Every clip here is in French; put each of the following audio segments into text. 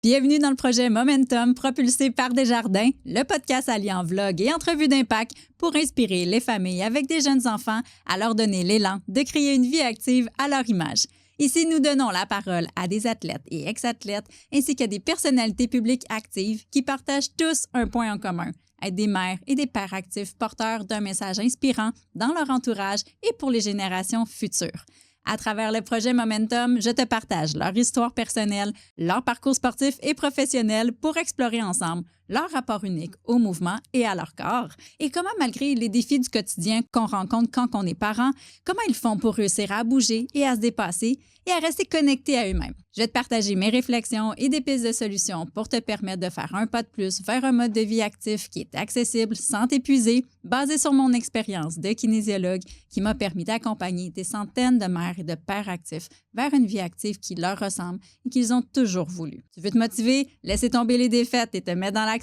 Bienvenue dans le projet Momentum propulsé par Desjardins, le podcast alliant vlog et entrevues d'impact pour inspirer les familles avec des jeunes enfants à leur donner l'élan de créer une vie active à leur image. Ici, nous donnons la parole à des athlètes et ex-athlètes ainsi qu'à des personnalités publiques actives qui partagent tous un point en commun, être des mères et des pères actifs porteurs d'un message inspirant dans leur entourage et pour les générations futures. À travers le projet Momentum, je te partage leur histoire personnelle, leur parcours sportif et professionnel pour explorer ensemble leur rapport unique au mouvement et à leur corps et comment, malgré les défis du quotidien qu'on rencontre quand on est parent, comment ils font pour réussir à bouger et à se dépasser et à rester connectés à eux-mêmes. Je vais te partager mes réflexions et des pistes de solutions pour te permettre de faire un pas de plus vers un mode de vie actif qui est accessible sans t'épuiser, basé sur mon expérience de kinésiologue qui m'a permis d'accompagner des centaines de mères et de pères actifs vers une vie active qui leur ressemble et qu'ils ont toujours voulu. Tu veux te motiver, laisser tomber les défaites et te mettre dans l'action?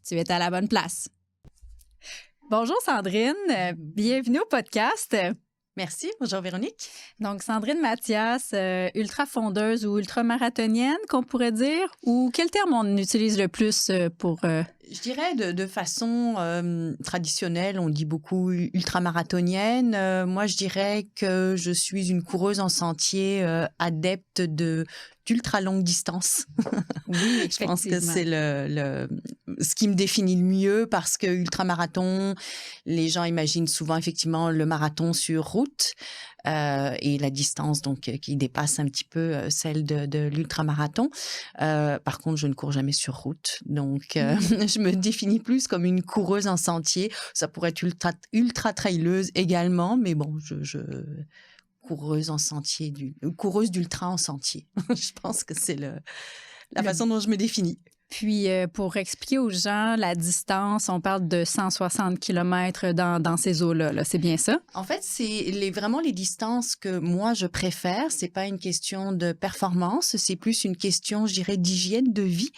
Tu es à la bonne place. Bonjour Sandrine, bienvenue au podcast. Merci. Bonjour Véronique. Donc, Sandrine Mathias, ultra-fondeuse ou ultramarathonienne, qu'on pourrait dire, ou quel terme on utilise le plus pour... Je dirais de façon traditionnelle, on dit beaucoup ultramarathonienne. Moi, je dirais que je suis une coureuse en sentier adepte d'ultra longue distance. Oui, je pense que c'est ce qui me définit le mieux parce que ultramarathon, les gens imaginent souvent effectivement le marathon sur route et la distance donc qui dépasse un petit peu celle de l'ultramarathon. Par contre, je ne cours jamais sur route, donc je me définis plus comme une coureuse en sentier. Ça pourrait être ultra traileuse également, mais bon, je coureuse en sentier, coureuse d'ultra en sentier. Je pense que c'est la façon dont je me définis. Puis, pour expliquer aux gens la distance, on parle de 160 km dans ces eaux-là. Là. C'est bien ça? En fait, c'est vraiment les distances que moi, je préfère. C'est pas une question de performance, c'est plus une question, je dirais, d'hygiène de vie,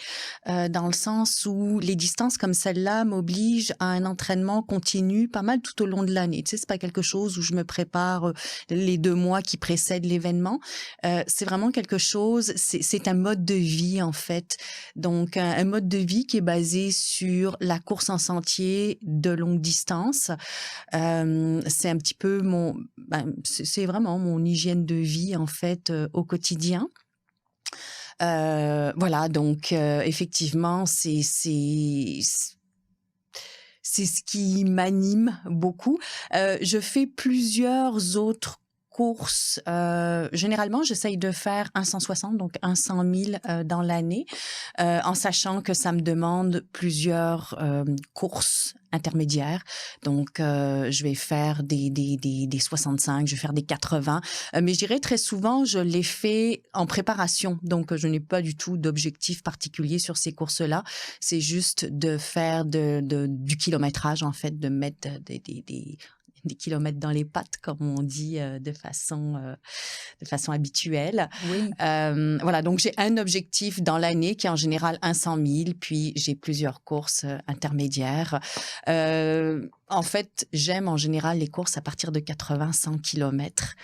dans le sens où les distances comme celle-là m'obligent à un entraînement continu pas mal tout au long de l'année. Tu sais, c'est pas quelque chose où je me prépare les 2 mois qui précèdent l'événement. C'est vraiment quelque chose, c'est un mode de vie, en fait. Donc, un mode de vie qui est basé sur la course en sentier de longue distance. C'est un petit peu c'est vraiment mon hygiène de vie en fait au quotidien. Voilà, donc effectivement, c'est ce qui m'anime beaucoup. Je fais plusieurs autres courses. Généralement, j'essaye de faire un 160, donc un 100 000 dans l'année, en sachant que ça me demande plusieurs courses intermédiaires. Donc, je vais faire des 65, je vais faire des 80. Mais je dirais très souvent, je les fais en préparation. Donc, je n'ai pas du tout d'objectif particulier sur ces courses-là. C'est juste de faire du kilométrage, en fait, de mettre des kilomètres dans les pattes, comme on dit de façon habituelle. Oui. Voilà, donc j'ai un objectif dans l'année qui est en général un 100 000, puis j'ai plusieurs courses intermédiaires. En fait, j'aime en général les courses à partir de 80-100 kilomètres.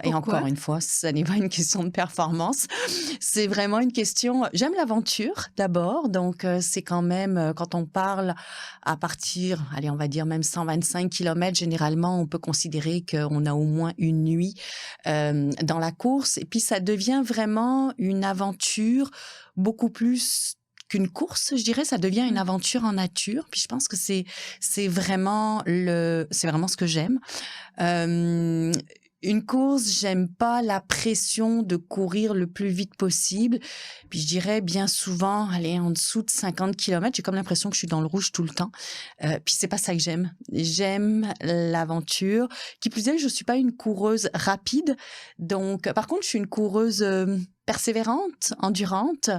Et encore une fois, ça n'est pas une question de performance. C'est vraiment une question... J'aime l'aventure d'abord, donc c'est quand même, quand on parle à partir, allez, on va dire même 125 kilomètres, généralement, on peut considérer qu'on a au moins une nuit dans la course. Et puis, ça devient vraiment une aventure beaucoup plus qu'une course, je dirais. Ça devient une aventure en nature. Puis, je pense que c'est vraiment ce que j'aime. Une course, j'aime pas la pression de courir le plus vite possible. Puis je dirais bien souvent, aller en dessous de 50 kilomètres, j'ai comme l'impression que je suis dans le rouge tout le temps. Puis c'est pas ça que j'aime. J'aime l'aventure. Qui plus est, je suis pas une coureuse rapide. Donc, par contre, je suis une coureuse persévérante, endurante.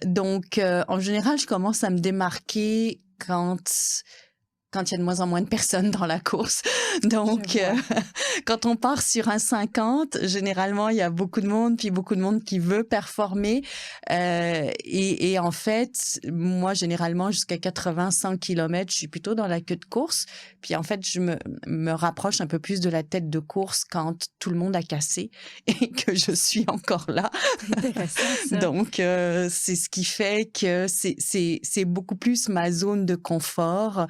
Donc, en général, je commence à me démarquer quand quand il y a de moins en moins de personnes dans la course. Donc, quand on part sur un 50, généralement, il y a beaucoup de monde, puis beaucoup de monde qui veut performer. Et en fait, moi, généralement, jusqu'à 80-100 km, je suis plutôt dans la queue de course. Puis en fait, je me rapproche un peu plus de la tête de course quand tout le monde a cassé et que je suis encore là. Intéressant, ça. Donc, c'est ce qui fait que c'est beaucoup plus ma zone de confort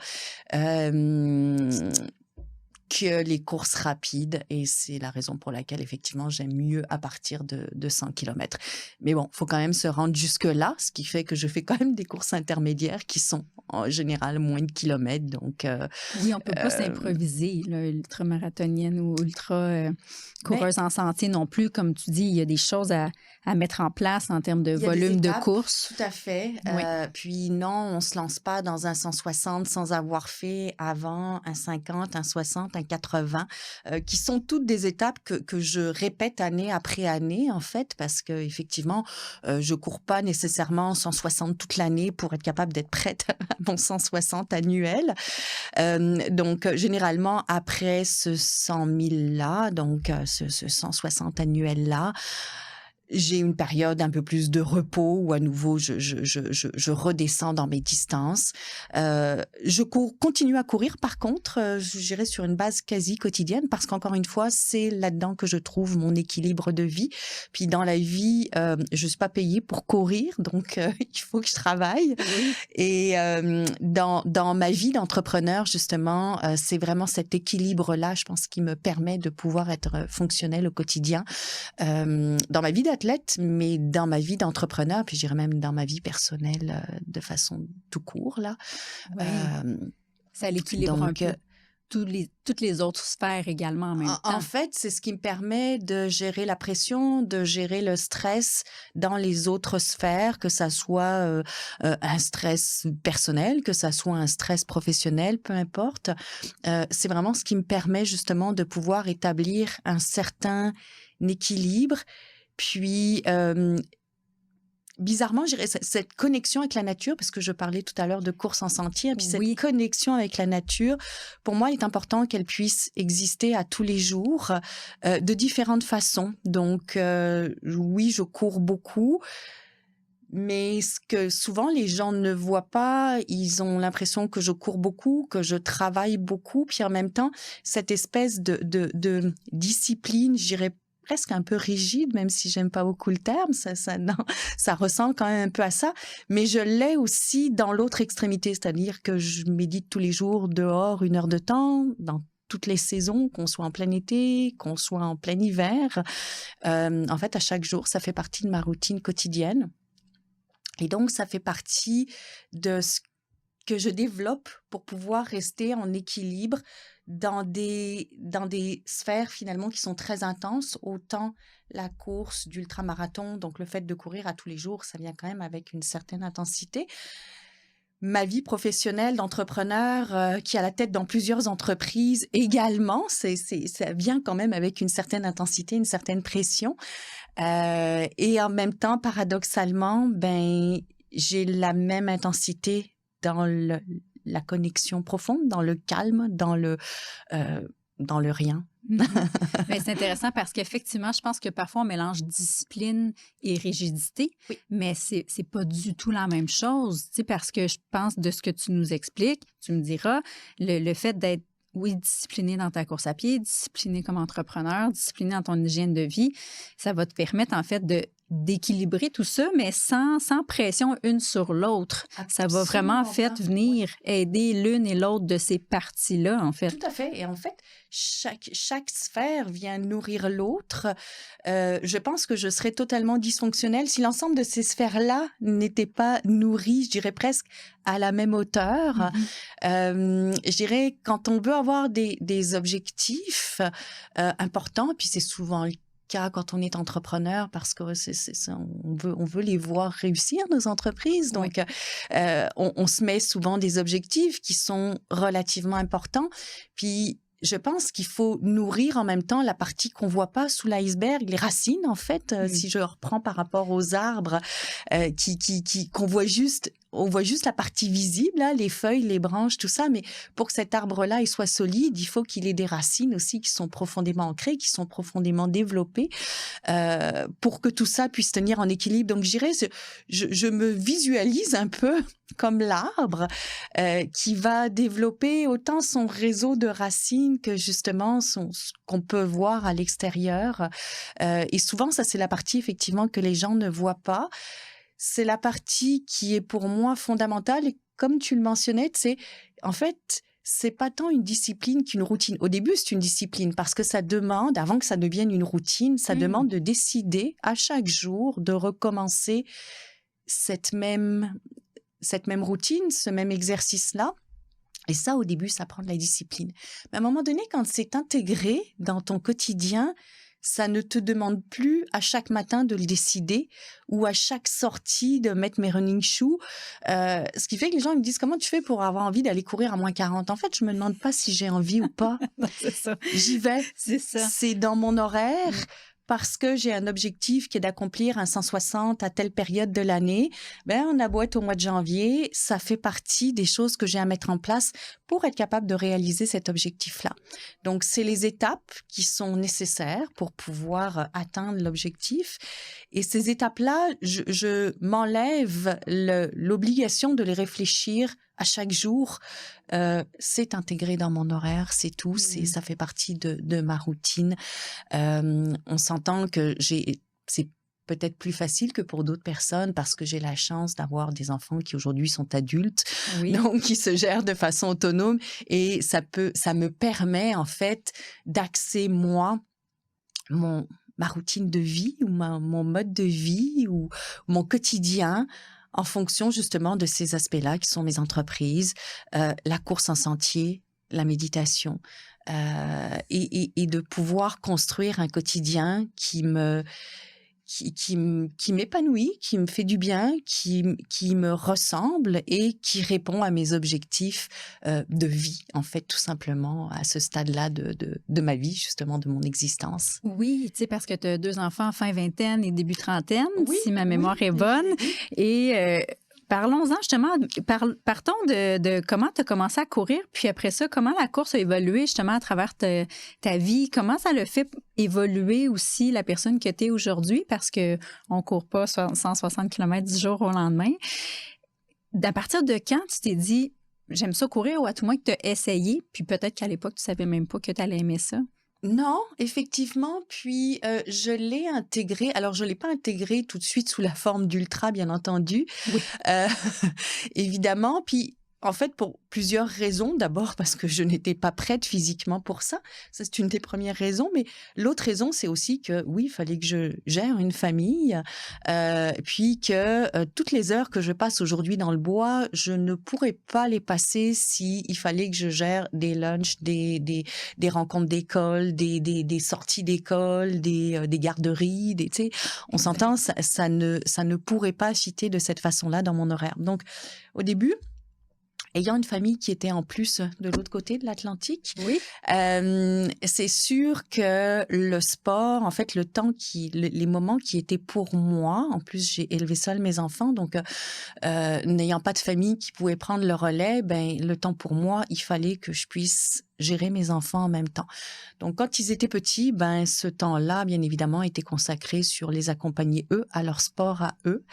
que les courses rapides. Et c'est la raison pour laquelle, effectivement, j'aime mieux à partir de 100 km. Mais bon, faut quand même se rendre jusque-là, ce qui fait que je fais quand même des courses intermédiaires qui sont en général moins de kilomètres. Donc, oui, on peut pas s'improviser, là, ultramarathonienne ou coureuse en sentier non plus. Comme tu dis, il y a des choses à mettre en place en termes de volume de course. Tout à fait. Oui. Puis non, on se lance pas dans un 160 sans avoir fait avant un 50, un 60, un 80, qui sont toutes des étapes que je répète année après année, en fait, parce que effectivement, je cours pas nécessairement 160 toute l'année pour être capable d'être prête à mon 160 annuel. Donc, généralement, après ce 100 000-là, donc ce 160 annuel-là, j'ai une période un peu plus de repos où à nouveau je redescends dans mes distances. Je continue à courir par contre, je dirais sur une base quasi quotidienne parce qu'encore une fois, c'est là-dedans que je trouve mon équilibre de vie. Puis dans la vie, je suis pas payée pour courir, donc il faut que je travaille. Oui. Et dans ma vie d'entrepreneur, justement, c'est vraiment cet équilibre-là, je pense, qui me permet de pouvoir être fonctionnelle au quotidien. Dans ma vie d'athlète, mais dans ma vie d'entrepreneur, puis je dirais même dans ma vie personnelle de façon tout court, là. Oui. Ça l'équilibre un peu toutes les autres sphères également en même temps. En fait, c'est ce qui me permet de gérer la pression, de gérer le stress dans les autres sphères, que ça soit un stress personnel, que ça soit un stress professionnel, peu importe. C'est vraiment ce qui me permet justement de pouvoir établir un certain équilibre. Puis, bizarrement, je dirais cette connexion avec la nature, parce que je parlais tout à l'heure de course en sentier, puis cette connexion avec la nature, pour moi, il est important qu'elle puisse exister à tous les jours, de différentes façons. Donc, oui, je cours beaucoup, mais ce que souvent les gens ne voient pas, ils ont l'impression que je cours beaucoup, que je travaille beaucoup, puis en même temps, cette espèce de discipline, je dirais presque un peu rigide, même si j'aime pas beaucoup le terme, ça ressemble quand même un peu à ça, mais je l'ai aussi dans l'autre extrémité, c'est-à-dire que je médite tous les jours dehors 1 heure de temps, dans toutes les saisons, qu'on soit en plein été, qu'on soit en plein hiver. En fait, à chaque jour, ça fait partie de ma routine quotidienne. Et donc, ça fait partie de ce que je développe pour pouvoir rester en équilibre dans des sphères finalement qui sont très intenses, autant la course d'ultramarathon, donc le fait de courir à tous les jours, ça vient quand même avec une certaine intensité. Ma vie professionnelle d'entrepreneur qui a la tête dans plusieurs entreprises également, ça vient quand même avec une certaine intensité, une certaine pression. Et en même temps, paradoxalement, j'ai la même intensité dans la connexion profonde, dans le calme, dans le rien. Mais c'est intéressant parce qu'effectivement, je pense que parfois on mélange discipline et rigidité, mais c'est pas du tout la même chose, tu sais, parce que je pense de ce que tu nous expliques, tu me diras, le fait d'être discipliné dans ta course à pied, discipliné comme entrepreneur, discipliné dans ton hygiène de vie, ça va te permettre en fait d'équilibrer tout ça, mais sans pression une sur l'autre. Ça va vraiment en fait venir aider l'une et l'autre de ces parties-là, en fait. Tout à fait. Et en fait, chaque sphère vient nourrir l'autre. Je pense que je serais totalement dysfonctionnelle si l'ensemble de ces sphères-là n'étaient pas nourries, je dirais presque à la même hauteur. Je dirais, quand on veut avoir des objectifs importants, puis c'est souvent le cas quand on est entrepreneur, parce que on veut les voir réussir, nos entreprises. Donc, on se met souvent des objectifs qui sont relativement importants. Puis, je pense qu'il faut nourrir en même temps la partie qu'on voit pas sous l'iceberg, les racines, en fait, si je reprends par rapport aux arbres, qu'on voit juste on voit juste la partie visible, là, les feuilles, les branches, tout ça. Mais pour que cet arbre-là il soit solide, il faut qu'il ait des racines aussi qui sont profondément ancrées, qui sont profondément développées, pour que tout ça puisse tenir en équilibre. Donc, je dirais, je me visualise un peu comme l'arbre qui va développer autant son réseau de racines que justement ce qu'on peut voir à l'extérieur. Et souvent, ça, c'est la partie effectivement que les gens ne voient pas. C'est la partie qui est pour moi fondamentale. Et comme tu le mentionnais, c'est en fait, c'est pas tant une discipline qu'une routine. Au début, c'est une discipline parce que ça demande, avant que ça devienne une routine, ça demande de décider à chaque jour de recommencer cette même routine, ce même exercice-là. Et ça, au début, ça prend de la discipline. Mais à un moment donné, quand c'est intégré dans ton quotidien, ça ne te demande plus à chaque matin de le décider ou à chaque sortie de mettre mes running shoes. Ce qui fait que les gens me disent « Comment tu fais pour avoir envie d'aller courir à moins 40 ?» En fait, je me demande pas si j'ai envie ou pas. C'est ça. J'y vais. C'est ça. C'est dans mon horaire. Parce que j'ai un objectif qui est d'accomplir un 160 à telle période de l'année, on a beau être au mois de janvier, ça fait partie des choses que j'ai à mettre en place pour être capable de réaliser cet objectif-là. Donc, c'est les étapes qui sont nécessaires pour pouvoir atteindre l'objectif. Et ces étapes-là, je m'enlève l'obligation de les réfléchir à chaque jour. C'est intégré dans mon horaire, c'est tout. Ça fait partie de ma routine. On s'entend que c'est peut-être plus facile que pour d'autres personnes parce que j'ai la chance d'avoir des enfants qui aujourd'hui sont adultes, donc qui se gèrent de façon autonome et ça me permet en fait d'axer ma routine de vie ou mon mode de vie ou mon quotidien en fonction justement de ces aspects-là qui sont mes entreprises, la course en sentier, la méditation, et de pouvoir construire un quotidien qui m'épanouit, qui me fait du bien, qui me ressemble et qui répond à mes objectifs de vie, en fait, tout simplement, à ce stade-là de ma vie, justement, de mon existence. Oui, tu sais, parce que tu as 2 enfants fin vingtaine et début trentaine, si ma mémoire est bonne. Et parlons-en justement, partons de comment tu as commencé à courir, puis après ça, comment la course a évolué justement à travers ta vie, comment ça le fait évoluer aussi la personne que tu es aujourd'hui, parce qu'on ne court pas 160 km 10 jours au lendemain. À partir de quand tu t'es dit, j'aime ça courir, ou à tout moins que tu as essayé, puis peut-être qu'à l'époque, tu ne savais même pas que tu allais aimer ça? Non, effectivement, puis je l'ai intégré. Alors, je l'ai pas intégré tout de suite sous la forme d'ultra, bien entendu, évidemment. Puis, en fait, pour plusieurs raisons. D'abord, parce que je n'étais pas prête physiquement pour ça. Ça, c'est une des premières raisons. Mais l'autre raison, c'est aussi que, oui, il fallait que je gère une famille. Puis que toutes les heures que je passe aujourd'hui dans le bois, je ne pourrais pas les passer si il fallait que je gère des lunchs, des rencontres d'école, des sorties d'école, des garderies. Tu sais, on s'entend, ça ne pourrait pas fitter de cette façon-là dans mon horaire. Donc, au début, ayant une famille qui était en plus de l'autre côté de l'Atlantique, c'est sûr que le sport, en fait, les moments qui étaient pour moi, en plus j'ai élevé seule mes enfants, donc n'ayant pas de famille qui pouvait prendre le relais, le temps pour moi, il fallait que je puisse gérer mes enfants en même temps. Donc, quand ils étaient petits, ce temps-là, bien évidemment, était consacré sur les accompagner, eux, à leur sport à eux.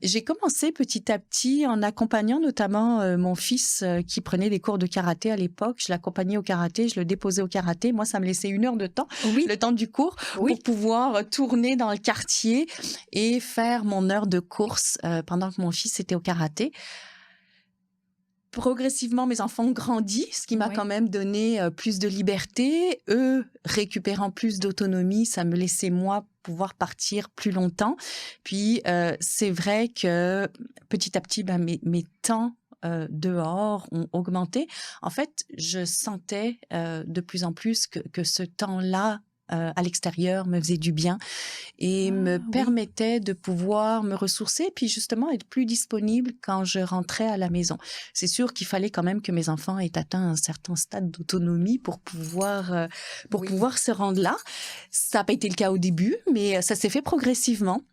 J'ai commencé petit à petit en accompagnant notamment mon fils qui prenait des cours de karaté à l'époque. Je l'accompagnais au karaté, je le déposais au karaté. Moi, ça me laissait 1 heure de temps, le temps du cours, pour pouvoir tourner dans le quartier et faire mon heure de course pendant que mon fils était au karaté. Progressivement, mes enfants ont grandi, ce qui m'a quand même donné plus de liberté. Eux, récupérant plus d'autonomie, ça me laissait, moi, pouvoir partir plus longtemps. Puis, c'est vrai que petit à petit, mes temps dehors ont augmenté. En fait, je sentais de plus en plus que ce temps-là à l'extérieur me faisait du bien et me permettait de pouvoir me ressourcer puis justement être plus disponible quand je rentrais à la maison. C'est sûr qu'il fallait quand même que mes enfants aient atteint un certain stade d'autonomie pour pouvoir se rendre là. Ça n'a pas été le cas au début, mais ça s'est fait progressivement.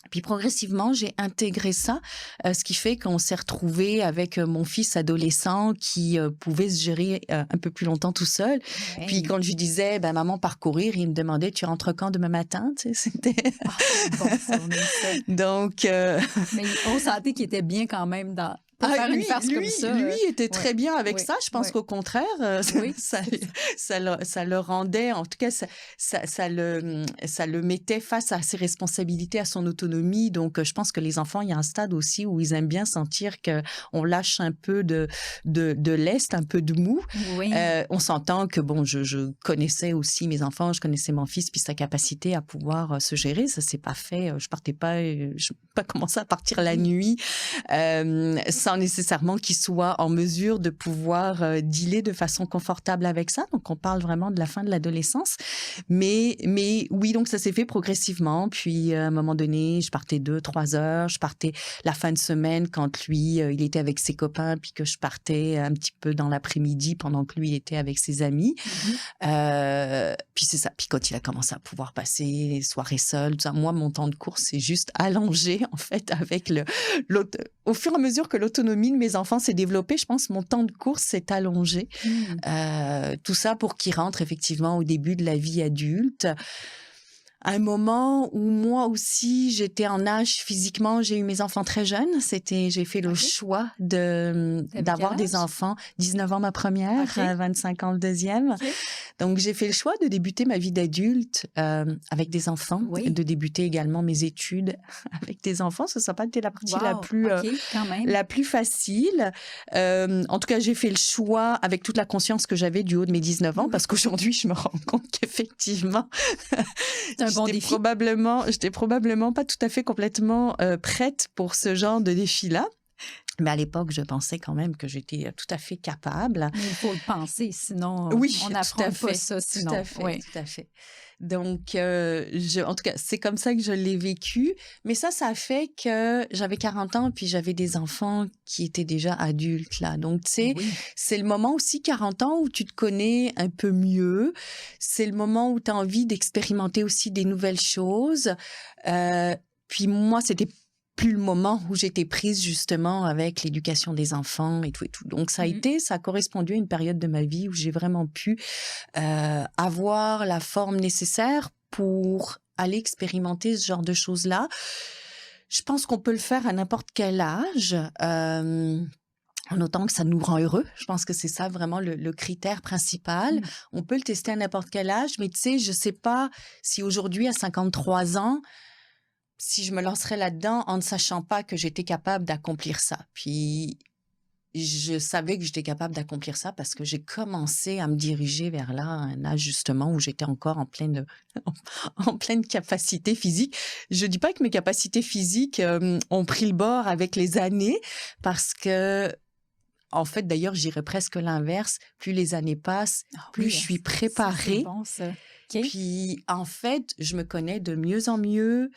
Puis progressivement, j'ai intégré ça, ce qui fait qu'on s'est retrouvés avec mon fils adolescent qui pouvait se gérer un peu plus longtemps tout seul. Ouais. Puis quand je lui disais, ben maman part courir, il me demandait, tu rentres quand demain matin? Tu sais, c'était Ah, c'est bon, ça, on aime ça. donc. Mais on sentait qu'il était bien quand même pour faire une farce comme ça. Lui était très ouais, bien avec ouais, ça. Je pense ouais. qu'au contraire, Oui. ça le rendait, en tout cas, ça le mettait face à ses responsabilités, à son autonomie. Donc, je pense que les enfants, il y a un stade aussi où ils aiment bien sentir qu'on lâche un peu de lest, un peu de mou. Oui. On s'entend que, bon, je connaissais aussi mes enfants, je connaissais mon fils, puis sa capacité à pouvoir se gérer. Ça s'est pas fait. Je partais pas, je pas commencé à partir la nuit, sans nécessairement qu'il soit en mesure de pouvoir dealer de façon confortable avec ça. Donc, on parle vraiment de la fin de l'adolescence. Mais oui, donc ça s'est fait progressivement. Puis, à un moment donné, je partais 2-3 heures. Je partais la fin de semaine quand lui, il était avec ses copains, puis que je partais un petit peu dans l'après-midi pendant que lui, il était avec ses amis. Puis c'est ça. Puis quand il a commencé à pouvoir passer les soirées seul, tout ça, moi, mon temps de course, c'est juste allongé, en fait, avec au fur et à mesure que l'autonomie de mes enfants s'est développée, je pense que mon temps de course s'est allongé. Tout ça pour qu'ils rentrent effectivement au début de la vie adulte. À un moment où moi aussi, j'étais en âge physiquement, j'ai eu mes enfants très jeunes. J'ai fait le choix d'avoir des enfants. 19 ans ma première, 25 ans le deuxième. Donc, j'ai fait le choix de débuter ma vie d'adulte avec des enfants, de débuter également mes études avec des enfants. Ça n'a pas été la partie la plus facile. En tout cas, j'ai fait le choix avec toute la conscience que j'avais du haut de mes 19 ans, parce qu'aujourd'hui, je me rends compte qu'effectivement, c'est un bon défi. J'étais probablement pas tout à fait complètement prête pour ce genre de défi-là. Mais à l'époque, je pensais quand même que j'étais tout à fait capable. Mais il faut le penser, sinon on n'affronte pas ça. Sinon. Tout à fait. Donc, en tout cas, c'est comme ça que je l'ai vécu. Mais ça a fait que j'avais 40 ans, puis j'avais des enfants qui étaient déjà adultes, là. Donc, tu sais, c'est le moment aussi, 40 ans, où tu te connais un peu mieux. C'est le moment où tu as envie d'expérimenter aussi des nouvelles choses. Puis moi, c'était plus le moment où j'étais prise justement avec l'éducation des enfants et tout et tout. Donc ça a correspondu à une période de ma vie où j'ai vraiment pu avoir la forme nécessaire pour aller expérimenter ce genre de choses-là. Je pense qu'on peut le faire à n'importe quel âge. En autant que ça nous rend heureux. Je pense que c'est ça vraiment le critère principal. On peut le tester à n'importe quel âge, mais tu sais, je sais pas si aujourd'hui, à 53 ans, si je me lancerais là-dedans en ne sachant pas que j'étais capable d'accomplir ça. Puis, je savais que j'étais capable d'accomplir ça parce que j'ai commencé à me diriger vers là, un âge justement où j'étais encore en pleine capacité physique. Je dis pas que mes capacités physiques ont pris le bord avec les années, parce que, en fait, d'ailleurs, j'irais presque l'inverse. Plus les années passent, plus je suis préparée. C'est bon, ça. Puis, en fait, je me connais de mieux en mieux.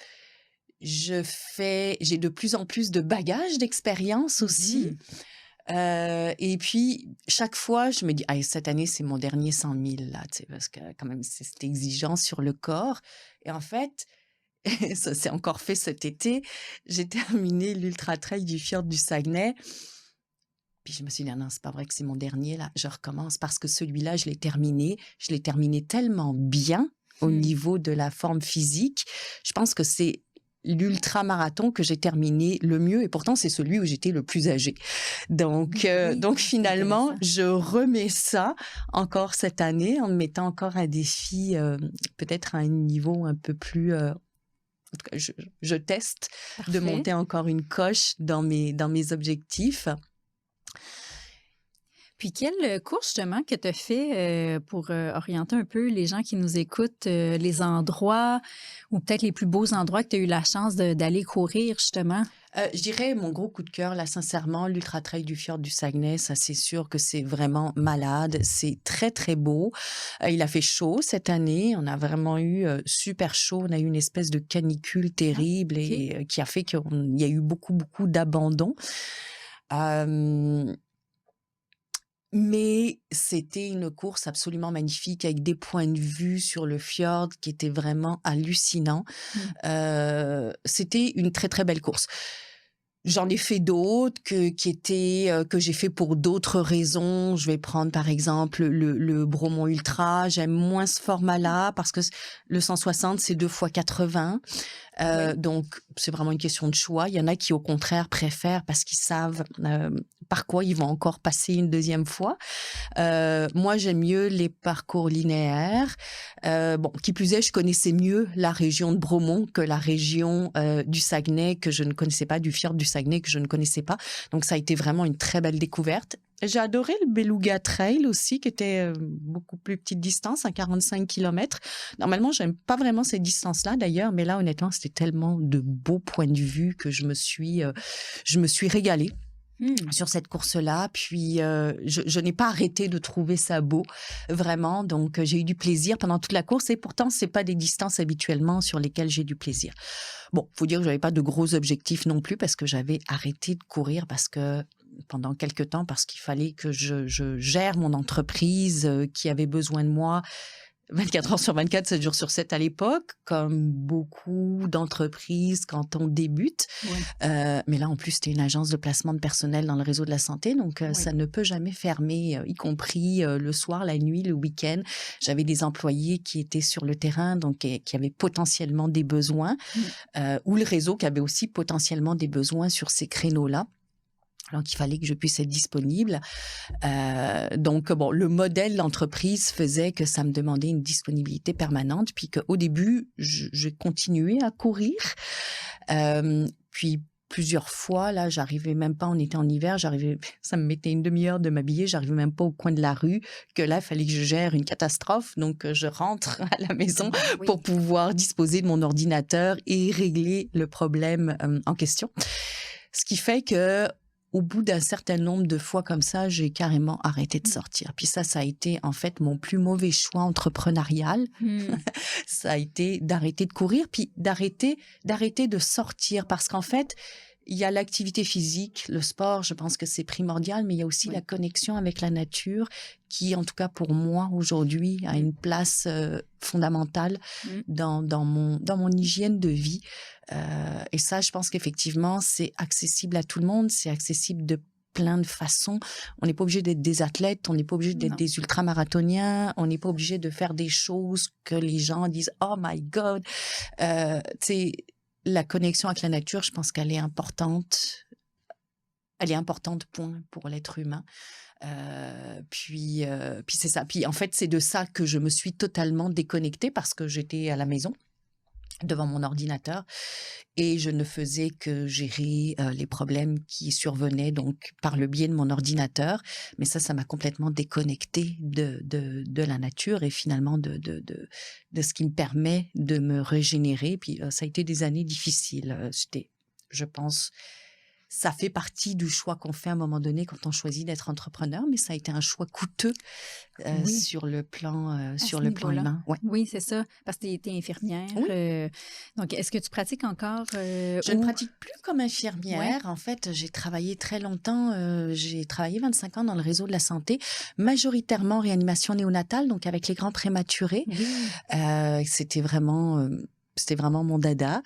J'ai de plus en plus de bagages d'expérience aussi. Et puis, chaque fois, je me dis, cette année, c'est mon dernier 100 000, là, tu sais, parce que quand même, c'est cette exigence sur le corps. Et en fait, ça s'est encore fait cet été, j'ai terminé l'Ultra Trail du Fjord du Saguenay. Puis je me suis dit, non, c'est pas vrai que c'est mon dernier, là. Je recommence parce que celui-là, je l'ai terminé. Je l'ai terminé tellement bien au niveau de la forme physique. Je pense que c'est l'ultra-marathon que j'ai terminé le mieux, et pourtant c'est celui où j'étais le plus âgée. Donc finalement, je remets ça encore cette année en me mettant encore un défi, peut-être à un niveau un peu plus... en tout cas, je teste de monter encore une coche dans mes objectifs. Puis quel cours justement que tu as fait pour orienter un peu les gens qui nous écoutent, les endroits ou peut-être les plus beaux endroits que tu as eu la chance d'aller courir justement? Je dirais mon gros coup de cœur, là, sincèrement, l'Ultra Trail du Fjord du Saguenay, ça c'est sûr que c'est vraiment malade, c'est très très beau. Il a fait chaud cette année, on a vraiment eu super chaud, on a eu une espèce de canicule terrible et qui a fait qu'il y a eu beaucoup d'abandon. Mais c'était une course absolument magnifique avec des points de vue sur le fjord qui étaient vraiment hallucinants. C'était une très, très belle course. J'en ai fait d'autres que j'ai fait pour d'autres raisons. Je vais prendre par exemple le Bromont Ultra. J'aime moins ce format-là parce que le 160 c'est 2x80. Donc c'est vraiment une question de choix. Il y en a qui au contraire préfèrent parce qu'ils savent par quoi ils vont encore passer une deuxième fois. Moi j'aime mieux les parcours linéaires. Qui plus est, je connaissais mieux la région de Bromont que la région du Saguenay que je ne connaissais pas, du fjord du Saguenay que je ne connaissais pas. Donc ça a été vraiment une très belle découverte. J'ai adoré le Beluga Trail aussi, qui était beaucoup plus petite distance, à 45 km. Normalement, j'aime pas vraiment ces distances-là, d'ailleurs, mais là, honnêtement, c'était tellement de beaux points de vue que je me suis régalée sur cette course-là. Puis, je n'ai pas arrêté de trouver ça beau, vraiment. Donc, j'ai eu du plaisir pendant toute la course. Et pourtant, c'est pas des distances habituellement sur lesquelles j'ai du plaisir. Bon, faut dire que j'avais pas de gros objectifs non plus parce que j'avais arrêté de courir pendant quelques temps parce qu'il fallait que je gère mon entreprise qui avait besoin de moi 24 heures sur 24, 7 jours sur 7 à l'époque, comme beaucoup d'entreprises quand on débute. Ouais. Mais là, en plus, c'était une agence de placement de personnel dans le réseau de la santé, donc ça ne peut jamais fermer, y compris le soir, la nuit, le week-end. J'avais des employés qui étaient sur le terrain, donc qui avaient potentiellement des besoins, ou le réseau qui avait aussi potentiellement des besoins sur ces créneaux-là. Donc, il fallait que je puisse être disponible. Donc, le modèle d'entreprise faisait que ça me demandait une disponibilité permanente, puis qu'au début, j'ai continué à courir. Puis, plusieurs fois, là, j'arrivais même pas, on était en hiver, ça me mettait une demi-heure de m'habiller, j'arrivais même pas au coin de la rue, que là, il fallait que je gère une catastrophe. Donc, je rentre à la maison pour pouvoir disposer de mon ordinateur et régler le problème en question. Ce qui fait que au bout d'un certain nombre de fois comme ça, j'ai carrément arrêté de sortir. Puis ça a été en fait mon plus mauvais choix entrepreneurial. Ça a été d'arrêter de courir, puis d'arrêter de sortir. Parce qu'en fait, il y a l'activité physique, le sport, je pense que c'est primordial, mais il y a aussi la connexion avec la nature qui, en tout cas pour moi, aujourd'hui, a une place fondamentale dans mon hygiène de vie. Et ça, je pense qu'effectivement, c'est accessible à tout le monde, c'est accessible de plein de façons. On n'est pas obligé d'être des athlètes, on n'est pas obligé d'être des ultramarathoniens, on n'est pas obligé de faire des choses que les gens disent « Oh my God !» La connexion avec la nature, je pense qu'elle est importante. Elle est importante, point, pour l'être humain. Puis c'est ça. Puis en fait, c'est de ça que je me suis totalement déconnectée parce que j'étais à la maison devant mon ordinateur et je ne faisais que gérer les problèmes qui survenaient donc par le biais de mon ordinateur. Mais ça m'a complètement déconnectée de la nature et finalement de ce qui me permet de me régénérer. Puis ça a été des années difficiles. Je pense, ça fait partie du choix qu'on fait à un moment donné quand on choisit d'être entrepreneur, mais ça a été un choix coûteux sur le plan humain. Ouais. Oui, c'est ça, parce que tu es infirmière. Oui. Donc, est-ce que tu pratiques encore? Je ne pratique plus comme infirmière. Ouais. En fait, j'ai travaillé très longtemps. J'ai travaillé 25 ans dans le réseau de la santé, majoritairement en réanimation néonatale, donc avec les grands prématurés. Oui. C'était vraiment mon dada.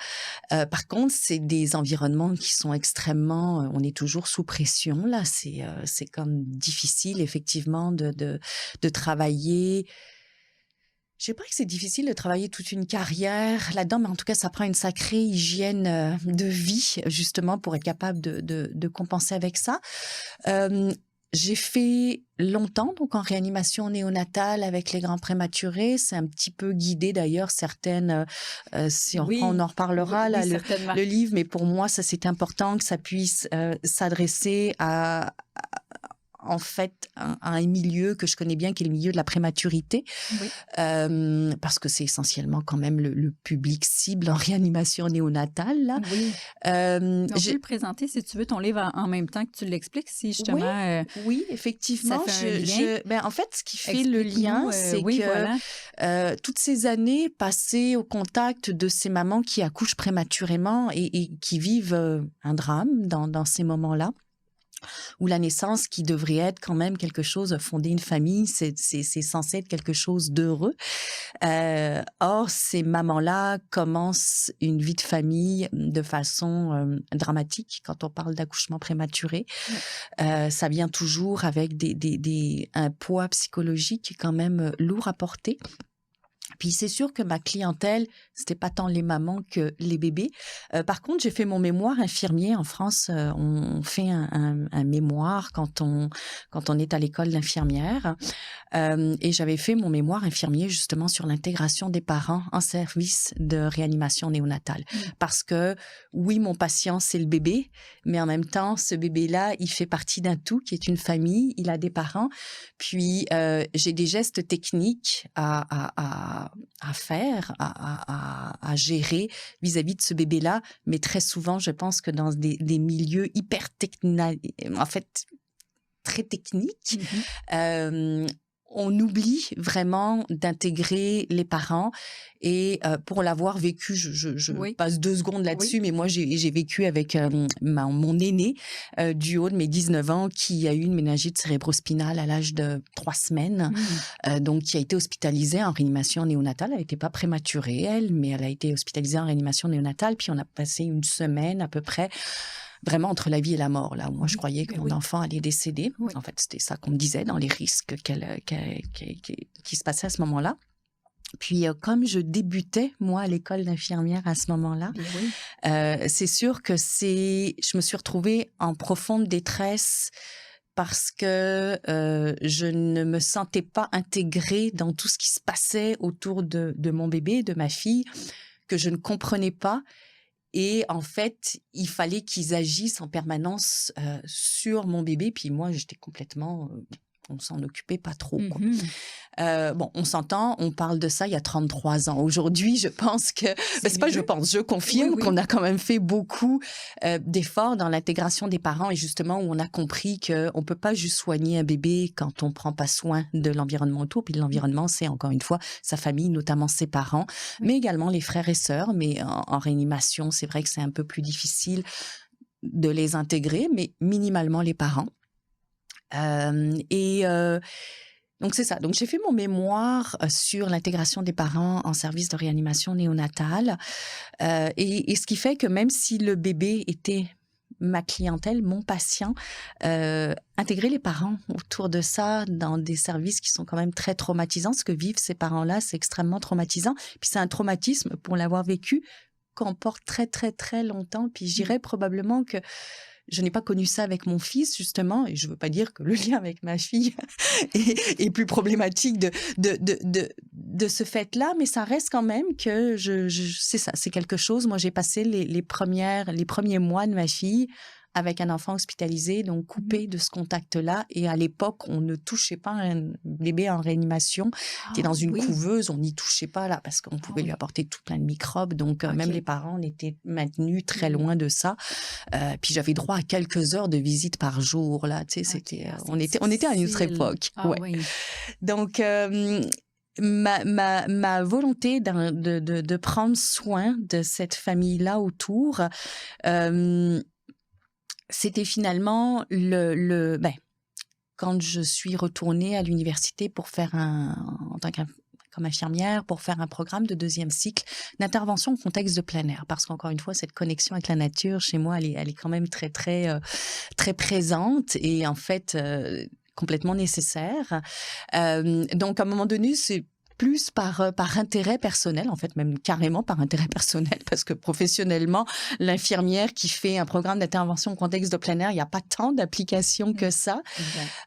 Par contre, c'est des environnements qui sont extrêmement... on est toujours sous pression, là. C'est comme difficile, effectivement, de travailler... Je sais pas que c'est difficile de travailler toute une carrière là-dedans, mais en tout cas, ça prend une sacrée hygiène de vie, justement, pour être capable de compenser avec ça. J'ai fait longtemps, donc en réanimation néonatale avec les grands prématurés. C'est un petit peu guidé d'ailleurs, certaines, si on en reparlera, là, le livre, mais pour moi, ça c'est important que ça puisse s'adresser à en fait un milieu que je connais bien, qui est le milieu de la prématurité, parce que c'est essentiellement quand même le public cible en réanimation néonatale. Là. Oui. On peut le présenter, si tu veux, ton livre en même temps que tu l'expliques, si justement... Oui, effectivement. Ça fait un lien. En fait, ce qui fait le lien, c'est que toutes ces années passées au contact de ces mamans qui accouchent prématurément et qui vivent un drame dans ces moments-là, ou la naissance qui devrait être quand même quelque chose, fonder une famille, c'est censé être quelque chose d'heureux. Or, ces mamans-là commencent une vie de famille de façon dramatique quand on parle d'accouchement prématuré. Ça vient toujours avec un poids psychologique quand même lourd à porter. Puis c'est sûr que ma clientèle, c'était pas tant les mamans que les bébés. Par contre, j'ai fait mon mémoire infirmier en France. On fait un mémoire quand on est à l'école d'infirmière. Et j'avais fait mon mémoire infirmier justement sur l'intégration des parents en service de réanimation néonatale. Parce que oui, mon patient, c'est le bébé, mais en même temps, ce bébé-là, il fait partie d'un tout qui est une famille, il a des parents. Puis, j'ai des gestes techniques à faire, à gérer vis-à-vis de ce bébé-là. Mais très souvent, je pense que dans des milieux très techniques, on oublie vraiment d'intégrer les parents. Et pour l'avoir vécu, je passe 2 secondes là-dessus, mais moi, j'ai vécu avec mon aîné du haut de mes 19 ans qui a eu une méningite cérébrospinale à l'âge de 3 semaines, donc qui a été hospitalisée en réanimation néonatale. Elle n'était pas prématurée, mais elle a été hospitalisée en réanimation néonatale. Puis on a passé une semaine à peu près vraiment entre la vie et la mort, là où moi je croyais que mon enfant allait décéder. En fait, c'était ça qu'on me disait dans les risques qui se passaient à ce moment-là. Puis, comme je débutais, moi, à l'école d'infirmière à ce moment-là, c'est sûr que je me suis retrouvée en profonde détresse parce que je ne me sentais pas intégrée dans tout ce qui se passait autour de mon bébé, de ma fille, que je ne comprenais pas. Et en fait, il fallait qu'ils agissent en permanence sur mon bébé. Puis moi, j'étais complètement... on s'en occupait pas trop, quoi. Bon, on s'entend, on parle de ça il y a 33 ans. Aujourd'hui, je pense que... je confirme qu'on a quand même fait beaucoup d'efforts dans l'intégration des parents et justement où on a compris qu'on peut pas juste soigner un bébé quand on prend pas soin de l'environnement autour. Puis l'environnement, c'est encore une fois sa famille, notamment ses parents, mais également les frères et sœurs. Mais en réanimation, c'est vrai que c'est un peu plus difficile de les intégrer, mais minimalement les parents. Donc c'est ça. Donc j'ai fait mon mémoire sur l'intégration des parents en service de réanimation néonatale, et ce qui fait que même si le bébé était ma clientèle, mon patient, intégrer les parents autour de ça dans des services qui sont quand même très traumatisants. Ce que vivent ces parents-là, c'est extrêmement traumatisant. Puis c'est un traumatisme, pour l'avoir vécu, qu'on porte très très très longtemps. Puis je dirais probablement que je n'ai pas connu ça avec mon fils, justement, et je ne veux pas dire que le lien avec ma fille est plus problématique de ce fait-là, mais ça reste quand même que c'est ça, c'est quelque chose. Moi, j'ai passé les premiers mois de ma fille avec un enfant hospitalisé, donc coupé de ce contact-là. Et à l'époque, on ne touchait pas un bébé en réanimation qui est dans une couveuse. On n'y touchait pas là parce qu'on pouvait lui apporter tout plein de microbes. Donc, même les parents, on était maintenus très loin de ça. Puis j'avais droit à quelques heures de visite par jour. Là, tu sais, on était à une autre époque. Donc, ma volonté de prendre soin de cette famille-là autour, c'était finalement quand je suis retournée à l'université pour faire comme infirmière, pour faire un programme de 2e cycle d'intervention au contexte de plein air. Parce qu'encore une fois, cette connexion avec la nature, chez moi, elle est quand même très, très, très présente et en fait, complètement nécessaire. Donc, à un moment donné, c'est plus par intérêt personnel, en fait, même carrément par intérêt personnel, parce que professionnellement, l'infirmière qui fait un programme d'intervention au contexte de plein air, il n'y a pas tant d'applications que ça.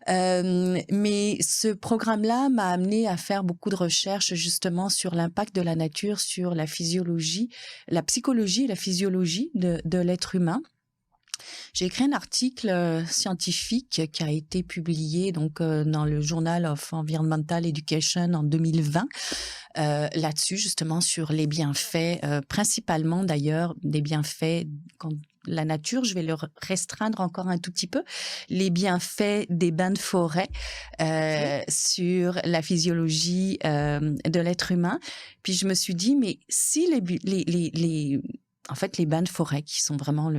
Mais ce programme-là m'a amené à faire beaucoup de recherches justement sur l'impact de la nature, sur la physiologie, la psychologie et la physiologie de l'être humain. J'ai écrit un article scientifique qui a été publié donc dans le Journal of Environmental Education en 2020 là-dessus justement sur les bienfaits, principalement d'ailleurs des bienfaits quand la nature, je vais le restreindre encore un tout petit peu, les bienfaits des bains de forêt sur la physiologie de l'être humain. Puis je me suis dit, mais si en fait, les bains de forêt qui sont vraiment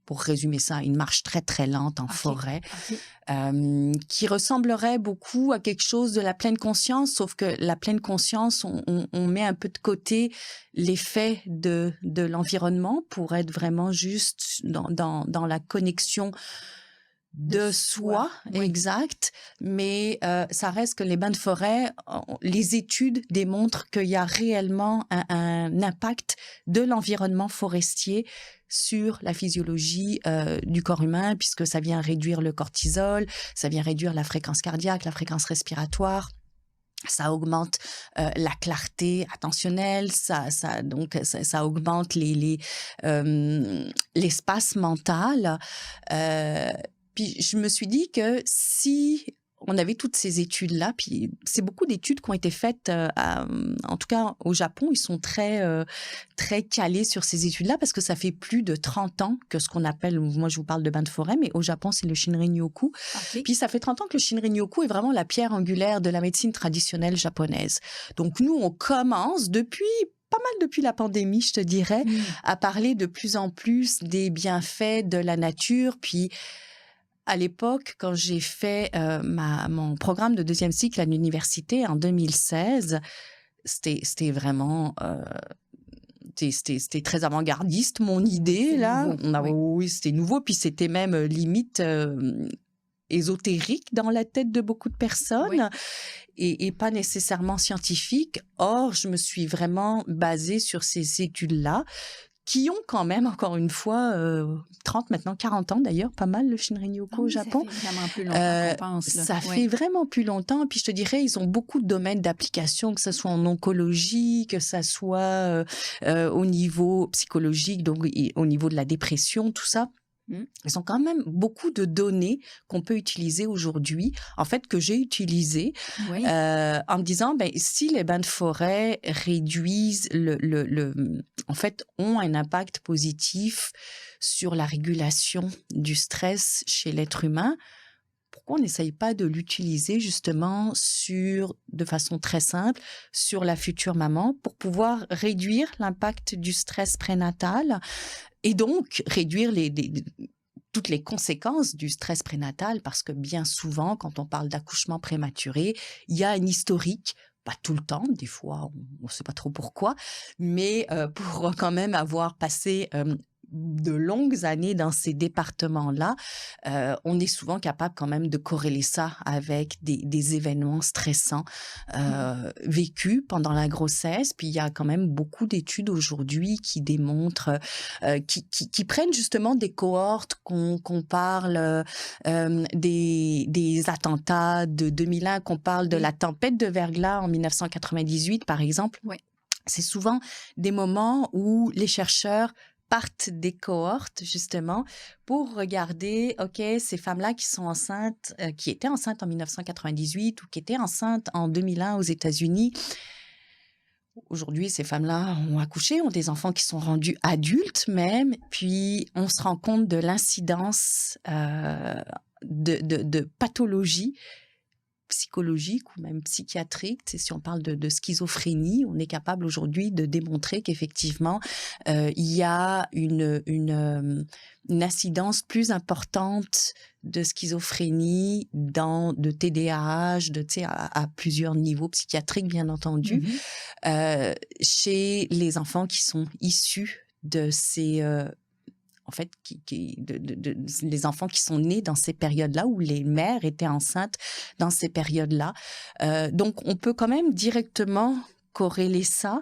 pour résumer ça, une marche très très lente en forêt, OK. qui ressemblerait beaucoup à quelque chose de la pleine conscience, sauf que la pleine conscience, on met un peu de côté l'effet de l'environnement pour être vraiment juste dans la connexion de soi, oui. exact, mais ça reste que les bains de forêt, les études démontrent qu'il y a réellement un impact de l'environnement forestier sur la physiologie du corps humain, puisque ça vient réduire le cortisol, ça vient réduire la fréquence cardiaque, la fréquence respiratoire. Ça augmente la clarté attentionnelle, donc ça augmente l'espace mental. Puis je me suis dit que si on avait toutes ces études-là, puis c'est beaucoup d'études qui ont été faites, en tout cas au Japon, ils sont très calés sur ces études-là parce que ça fait plus de 30 ans que ce qu'on appelle, moi je vous parle de bain de forêt, mais au Japon c'est le Shinrin-yoku. Okay. Puis ça fait 30 ans que le Shinrin-yoku est vraiment la pierre angulaire de la médecine traditionnelle japonaise. Donc nous, on commence depuis la pandémie, je te dirais, à parler de plus en plus des bienfaits de la nature, puis à l'époque, quand j'ai fait mon programme de 2e cycle à l'université en 2016, c'était vraiment... c'était très avant-gardiste, mon idée, là. Oui, c'était nouveau, puis c'était même limite ésotérique dans la tête de beaucoup de personnes et pas nécessairement scientifique. Or, je me suis vraiment basée sur ces études-là qui ont quand même, encore une fois, 30, maintenant 40 ans d'ailleurs, pas mal le Shinrin-yoku au Japon. Ça fait vraiment plus longtemps qu'on pense. Là. Ça fait vraiment plus longtemps. Puis je te dirais, ils ont beaucoup de domaines d'application, que ce soit en oncologie, que ce soit au niveau psychologique, donc au niveau de la dépression, tout ça. Ils ont quand même beaucoup de données qu'on peut utiliser aujourd'hui, en fait, que j'ai utilisées, en me disant, si les bains de forêt réduisent en fait, ont un impact positif sur la régulation du stress chez l'être humain, pourquoi on n'essaye pas de l'utiliser justement de façon très simple, sur la future maman pour pouvoir réduire l'impact du stress prénatal et donc réduire toutes les conséquences du stress prénatal, parce que bien souvent, quand on parle d'accouchement prématuré, il y a un historique, pas tout le temps, des fois on ne sait pas trop pourquoi, mais pour quand même avoir passé de longues années dans ces départements-là, on est souvent capable quand même de corréler ça avec des événements stressants vécus pendant la grossesse. Puis il y a quand même beaucoup d'études aujourd'hui qui démontrent, qui prennent justement des cohortes qu'on parle des attentats de 2001, qu'on parle de la tempête de verglas en 1998, par exemple. C'est souvent des moments où les chercheurs partent des cohortes, justement, pour regarder, OK, ces femmes-là qui sont enceintes, qui étaient enceintes en 1998 ou qui étaient enceintes en 2001 aux États-Unis. Aujourd'hui, ces femmes-là ont accouché, ont des enfants qui sont rendus adultes même, puis on se rend compte de l'incidence de pathologies psychologique ou même psychiatrique. Si on parle de schizophrénie, on est capable aujourd'hui de démontrer qu'effectivement, il y a une incidence plus importante de schizophrénie, de TDAH, à plusieurs niveaux psychiatriques, bien entendu, chez les enfants qui sont issus de ces... en fait, les enfants qui sont nés dans ces périodes-là, où les mères étaient enceintes dans ces périodes-là. Donc, on peut quand même directement corréler ça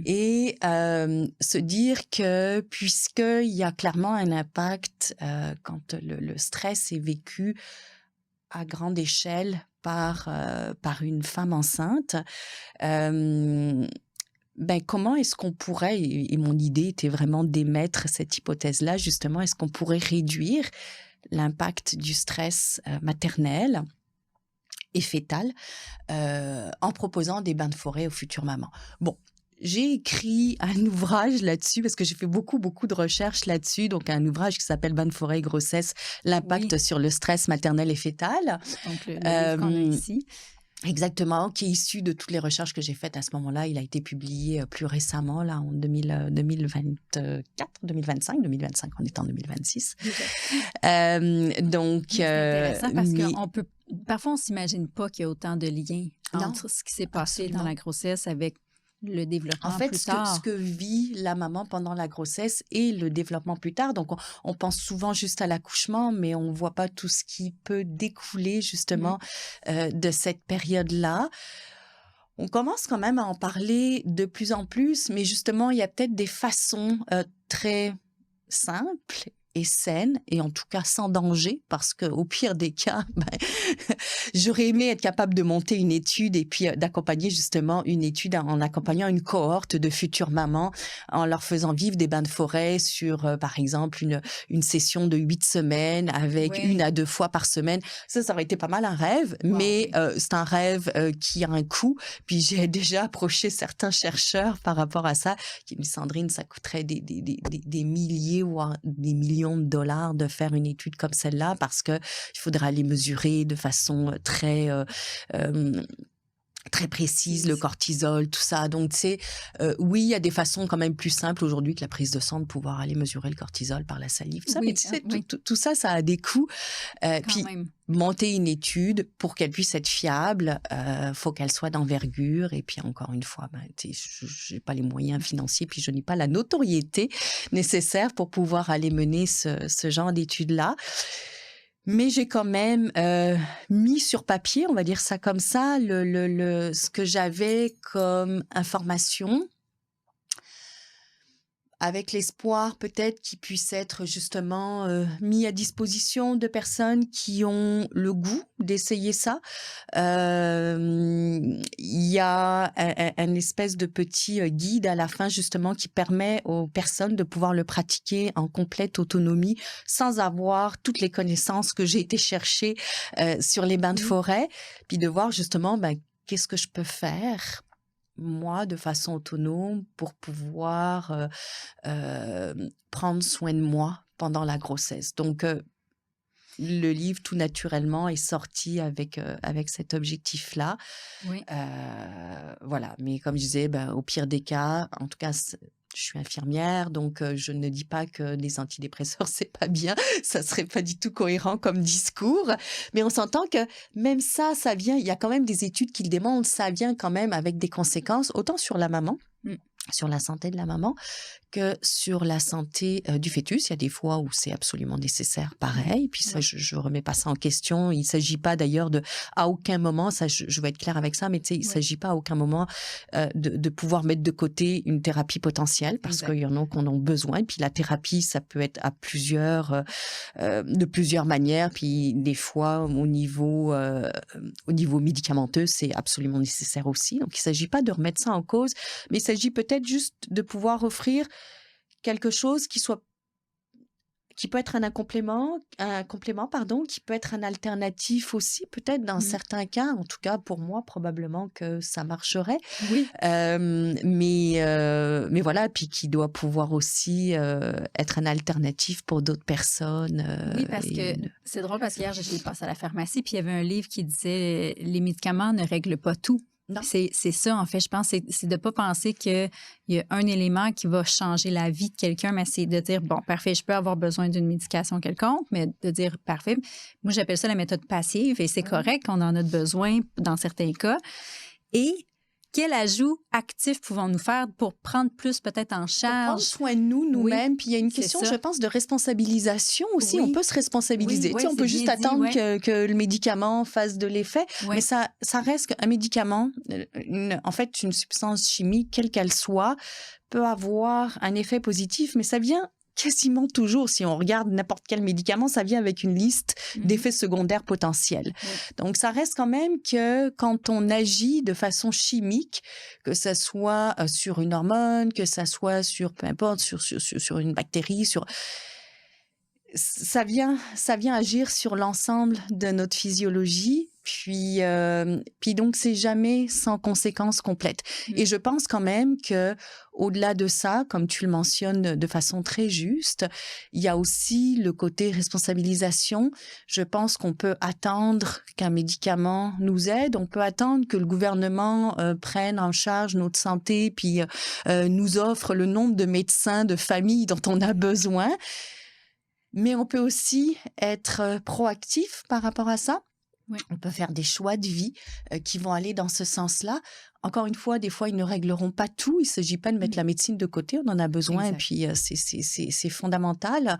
et se dire que puisqu'il y a clairement un impact quand le stress est vécu à grande échelle par une femme enceinte, comment est-ce qu'on pourrait, et mon idée était vraiment d'émettre cette hypothèse-là, justement, est-ce qu'on pourrait réduire l'impact du stress maternel et fœtal en proposant des bains de forêt aux futures mamans. Bon, j'ai écrit un ouvrage là-dessus parce que j'ai fait beaucoup de recherches là-dessus. Donc, un ouvrage qui s'appelle « Bains de forêt et grossesse, l'impact sur le stress maternel et fœtal ». Donc, le livre qu'on a ici. Exactement, qui est issu de toutes les recherches que j'ai faites à ce moment-là. Il a été publié plus récemment, là, en 2024, 2025, 2025, on est en 2026. Donc, c'est intéressant parce mais qu'on peut, parfois, on ne s'imagine pas qu'il y a autant de liens non, entre ce qui s'est passé absolument. dans la grossesse avec le développement En fait, plus ce tard. que vit la maman pendant la grossesse et le développement plus tard. Donc, on pense souvent juste à l'accouchement, mais on ne voit pas tout ce qui peut découler justement de cette période-là. On commence quand même à en parler de plus en plus, mais justement, il y a peut-être des façons très simples et saines, et en tout cas sans danger, parce qu'au pire des cas, j'aurais aimé être capable de monter une étude et puis d'accompagner justement une étude en accompagnant une cohorte de futures mamans, en leur faisant vivre des bains de forêt sur, par exemple, une session de 8 semaines avec Oui. 1 à 2 fois par semaine. Ça aurait été pas mal un rêve, mais c'est un rêve qui a un coût. Puis j'ai déjà approché certains chercheurs par rapport à ça, qui me disent, Sandrine, ça coûterait des milliers ou des millions de dollars de faire une étude comme celle-là, parce que il faudra aller mesurer de façon très précise le cortisol, tout ça. Donc, tu sais, oui, il y a des façons quand même plus simples aujourd'hui que la prise de sang de pouvoir aller mesurer le cortisol par la salive. Tout ça, mais tu sais, tout ça, ça a des coûts. Puis, monter une étude pour qu'elle puisse être fiable, faut qu'elle soit d'envergure. Et puis, encore une fois, je n'ai pas les moyens financiers, puis je n'ai pas la notoriété nécessaire pour pouvoir aller mener ce genre d'études-là. Mais j'ai quand même mis sur papier, on va dire ça comme ça, ce que j'avais comme information, avec l'espoir peut-être qu'il puisse être justement mis à disposition de personnes qui ont le goût d'essayer ça. Il y a un espèce de petit guide à la fin justement qui permet aux personnes de pouvoir le pratiquer en complète autonomie sans avoir toutes les connaissances que j'ai été chercher sur les bains de forêt, puis de voir justement qu'est-ce que je peux faire moi, de façon autonome, pour pouvoir prendre soin de moi pendant la grossesse. Donc, le livre, tout naturellement, est sorti avec cet objectif-là. Oui. Voilà. Mais comme je disais, au pire des cas, en tout cas, je suis infirmière, donc je ne dis pas que les antidépresseurs, c'est pas bien. Ça serait pas du tout cohérent comme discours. Mais on s'entend que même ça vient, il y a quand même des études qui le démontrent, ça vient quand même avec des conséquences, autant sur la maman, sur la santé de la maman, que sur la santé du fœtus. Il y a des fois où c'est absolument nécessaire, pareil. Puis ça, je remets pas ça en question. Il s'agit pas d'ailleurs à aucun moment, ça, je vais être claire avec ça, mais tu sais, il s'agit pas à aucun moment de pouvoir mettre de côté une thérapie potentielle, parce qu'il y en a qui en ont besoin. Puis la thérapie, ça peut être de plusieurs manières. Puis des fois, au niveau médicamenteux, c'est absolument nécessaire aussi. Donc il s'agit pas de remettre ça en cause, mais il s'agit peut-être juste de pouvoir offrir quelque chose qui peut être un complément, qui peut être un alternatif aussi, peut-être dans certains cas, en tout cas pour moi, probablement que ça marcherait. Oui. Mais voilà, puis qui doit pouvoir aussi être un alternatif pour d'autres personnes. Oui, parce que c'est drôle parce qu'hier, j'étais passée à la pharmacie, puis il y avait un livre qui disait « Les médicaments ne règlent pas tout ». C'est ça, en fait, je pense, c'est de ne pas penser qu'il y a un élément qui va changer la vie de quelqu'un, mais c'est de dire, bon, parfait, je peux avoir besoin d'une médication quelconque, mais de dire, parfait, moi, j'appelle ça la méthode passive et c'est correct qu'on en a besoin dans certains cas. Et quel ajout actif pouvons-nous faire pour prendre plus peut-être en charge? Pour prendre soin de nous-mêmes. Puis il y a une question, je pense, de responsabilisation aussi. Oui. On peut se responsabiliser. On peut juste attendre que le médicament fasse de l'effet. Mais ça reste qu'un médicament, en fait, une substance chimique, quelle qu'elle soit, peut avoir un effet positif, mais ça vient quasiment toujours, si on regarde n'importe quel médicament, ça vient avec une liste d'effets secondaires potentiels. Donc, ça reste quand même que quand on agit de façon chimique, que ça soit sur une hormone, que ça soit sur, peu importe, sur une bactérie, ça vient agir sur l'ensemble de notre physiologie. Puis donc, c'est jamais sans conséquences complètes. Et je pense quand même que au-delà de ça, comme tu le mentionnes de façon très juste, il y a aussi le côté responsabilisation. Je pense qu'on peut attendre qu'un médicament nous aide, on peut attendre que le gouvernement prenne en charge notre santé, puis nous offre le nombre de médecins de famille dont on a besoin. Mais on peut aussi être proactif par rapport à ça. Oui. On peut faire des choix de vie qui vont aller dans ce sens-là. Encore une fois, des fois, ils ne régleront pas tout. Il ne s'agit pas de mettre la médecine de côté. On en a besoin et puis c'est fondamental.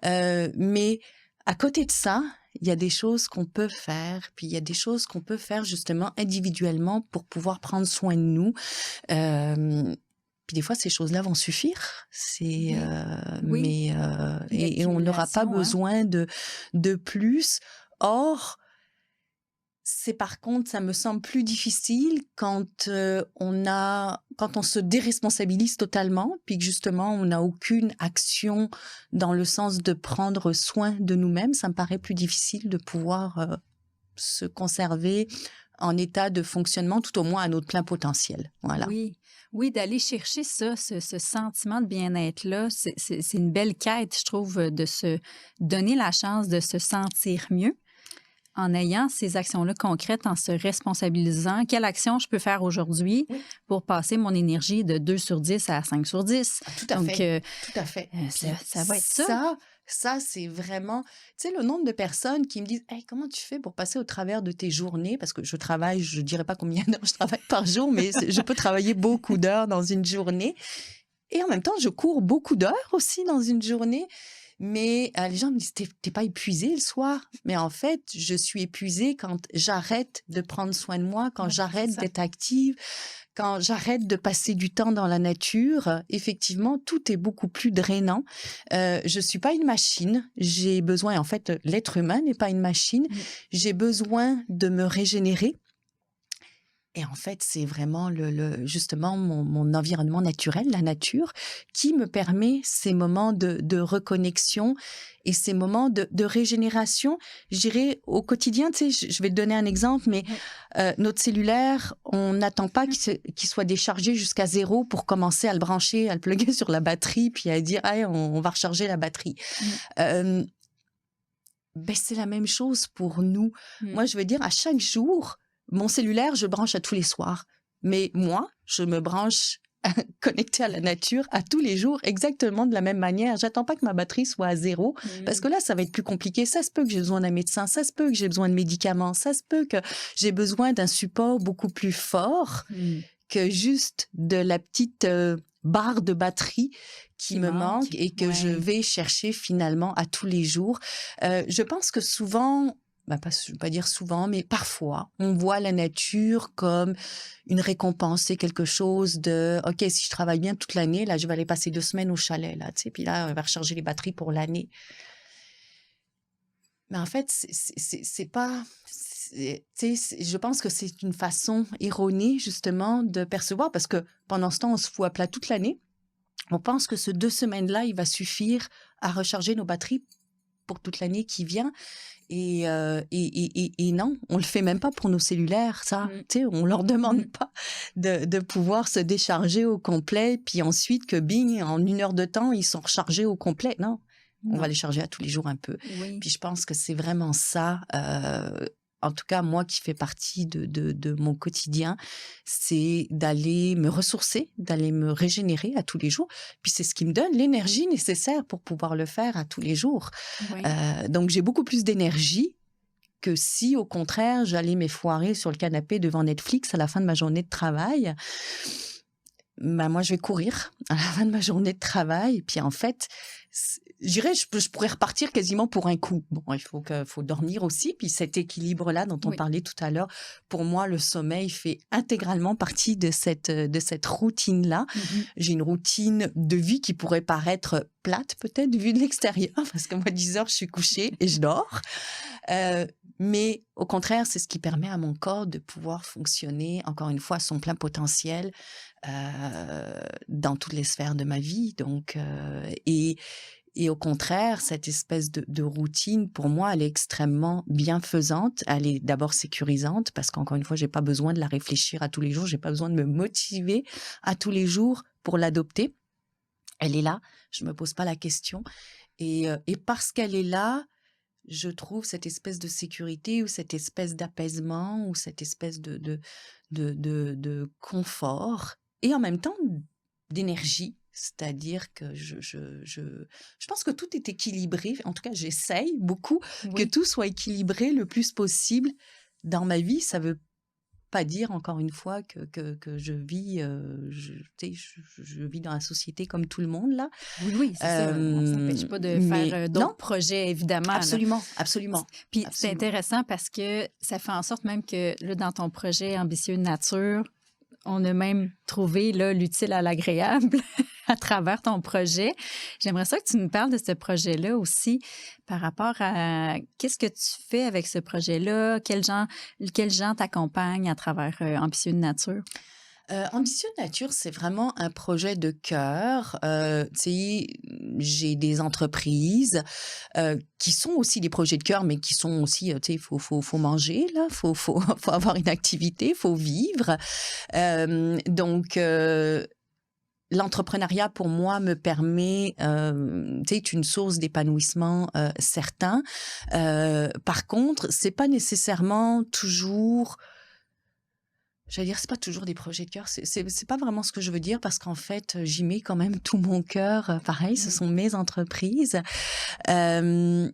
Mais à côté de ça, il y a des choses qu'on peut faire. Puis il y a des choses qu'on peut faire justement individuellement pour pouvoir prendre soin de nous. Puis des fois, ces choses-là vont suffire. Mais et on n'aura pas besoin de plus. Or, par contre, ça me semble plus difficile quand on se déresponsabilise totalement, puis que justement, on n'a aucune action dans le sens de prendre soin de nous-mêmes. Ça me paraît plus difficile de pouvoir se conserver en état de fonctionnement, tout au moins à notre plein potentiel. Voilà. Oui, d'aller chercher ça, ce sentiment de bien-être-là, c'est une belle quête, je trouve, de se donner la chance de se sentir mieux en ayant ces actions-là concrètes, en se responsabilisant. Quelle action je peux faire aujourd'hui pour passer mon énergie de 2 sur 10 à 5 sur 10? Tout à fait. Ça va être ça. Ça, c'est vraiment... Tu sais, le nombre de personnes qui me disent « Hey, comment tu fais pour passer au travers de tes journées? » Parce que je travaille, je ne dirais pas combien d'heures je travaille par jour, mais je peux travailler beaucoup d'heures dans une journée. Et en même temps, je cours beaucoup d'heures aussi dans une journée. Mais les gens me disent, t'es pas épuisée le soir? Mais en fait, je suis épuisée quand j'arrête de prendre soin de moi, quand j'arrête d'être active, quand j'arrête de passer du temps dans la nature. Effectivement, tout est beaucoup plus drainant. Je suis pas une machine. J'ai besoin, en fait, l'être humain n'est pas une machine. J'ai besoin de me régénérer. Et en fait, c'est vraiment justement mon environnement naturel, la nature, qui me permet ces moments de reconnexion et ces moments de régénération. Je dirais au quotidien, tu sais, je vais te donner un exemple, mais notre cellulaire, on n'attend pas qu'il soit déchargé jusqu'à 0 pour commencer à le brancher, à le plugger sur la batterie, puis à dire, hey, on va recharger la batterie. Ben, c'est la même chose pour nous. Moi, je veux dire, à chaque jour, mon cellulaire, je branche à tous les soirs. Mais moi, je me branche connectée à la nature à tous les jours, exactement de la même manière. J'attends pas que ma batterie soit à 0, parce que là, ça va être plus compliqué. Ça se peut que j'ai besoin d'un médecin, ça se peut que j'ai besoin de médicaments, ça se peut que j'ai besoin d'un support beaucoup plus fort que juste de la petite barre de batterie qui me manque et que je vais chercher finalement à tous les jours. Je pense que souvent... je ne veux pas dire souvent, mais parfois, on voit la nature comme une récompense. C'est quelque chose de, OK, si je travaille bien toute l'année, là, je vais aller passer 2 semaines au chalet, là, tu sais, puis là, on va recharger les batteries pour l'année. Mais en fait, c'est pas... Tu sais, je pense que c'est une façon erronée, justement, de percevoir, parce que pendant ce temps, on se fout à plat toute l'année. On pense que ce 2 semaines-là, il va suffire à recharger nos batteries pour toute l'année qui vient. Et non, on le fait même pas pour nos cellulaires, ça. Tu sais, on leur demande pas de pouvoir se décharger au complet, puis ensuite que bing, en 1 heure de temps, ils sont rechargés au complet. Non, on va les charger à tous les jours un peu. Puis je pense que c'est vraiment ça. En tout cas, moi qui fais partie de mon quotidien, c'est d'aller me ressourcer, d'aller me régénérer à tous les jours. Puis c'est ce qui me donne l'énergie nécessaire pour pouvoir le faire à tous les jours. Donc j'ai beaucoup plus d'énergie que si, au contraire, j'allais m'effoirer sur le canapé devant Netflix à la fin de ma journée de travail. Ben, moi, je vais courir à la fin de ma journée de travail. Puis en fait, je dirais, je pourrais repartir quasiment pour un coup. Bon, faut dormir aussi. Puis cet équilibre-là dont on parlait tout à l'heure, pour moi, le sommeil fait intégralement partie de cette routine-là. J'ai une routine de vie qui pourrait paraître plate, peut-être, vue de l'extérieur, parce que moi, 10 heures, je suis couchée et je dors. Mais au contraire, c'est ce qui permet à mon corps de pouvoir fonctionner, encore une fois, à son plein potentiel dans toutes les sphères de ma vie. Donc, et Et au contraire, cette espèce de routine, pour moi, elle est extrêmement bienfaisante. Elle est d'abord sécurisante parce qu'encore une fois, j'ai pas besoin de la réfléchir à tous les jours. J'ai pas besoin de me motiver à tous les jours pour l'adopter. Elle est là. Je me pose pas la question. Et parce qu'elle est là, je trouve cette espèce de sécurité ou cette espèce d'apaisement ou cette espèce de confort et en même temps d'énergie. C'est-à-dire que je pense que tout est équilibré. En tout cas, j'essaye beaucoup que tout soit équilibré le plus possible dans ma vie. Ça veut pas dire, encore une fois, que je vis, je vis dans la société comme tout le monde, là. Oui, c'est ça. On ne s'empêche pas de faire d'autres projets, évidemment. Absolument, là. absolument. Puis c'est intéressant parce que ça fait en sorte même que, là, dans ton projet Ambitieux Nature, on a même trouvé là, l'utile à l'agréable à travers ton projet. J'aimerais ça que tu nous parles de ce projet-là aussi par rapport à qu'est-ce que tu fais avec ce projet-là, quels gens t'accompagnent à travers Ambitieux de Nature? Ambitieux de Nature, c'est vraiment un projet de cœur. J'ai des entreprises qui sont aussi des projets de cœur, mais qui sont aussi, faut manger, là, faut avoir une activité, faut vivre. Donc, l'entrepreneuriat, pour moi, me permet, est une source d'épanouissement certain. Par contre, c'est pas nécessairement toujours... J'allais dire, c'est pas toujours des projets de cœur. C'est pas vraiment ce que je veux dire parce qu'en fait, j'y mets quand même tout mon cœur. Pareil, ce sont mes entreprises. Mais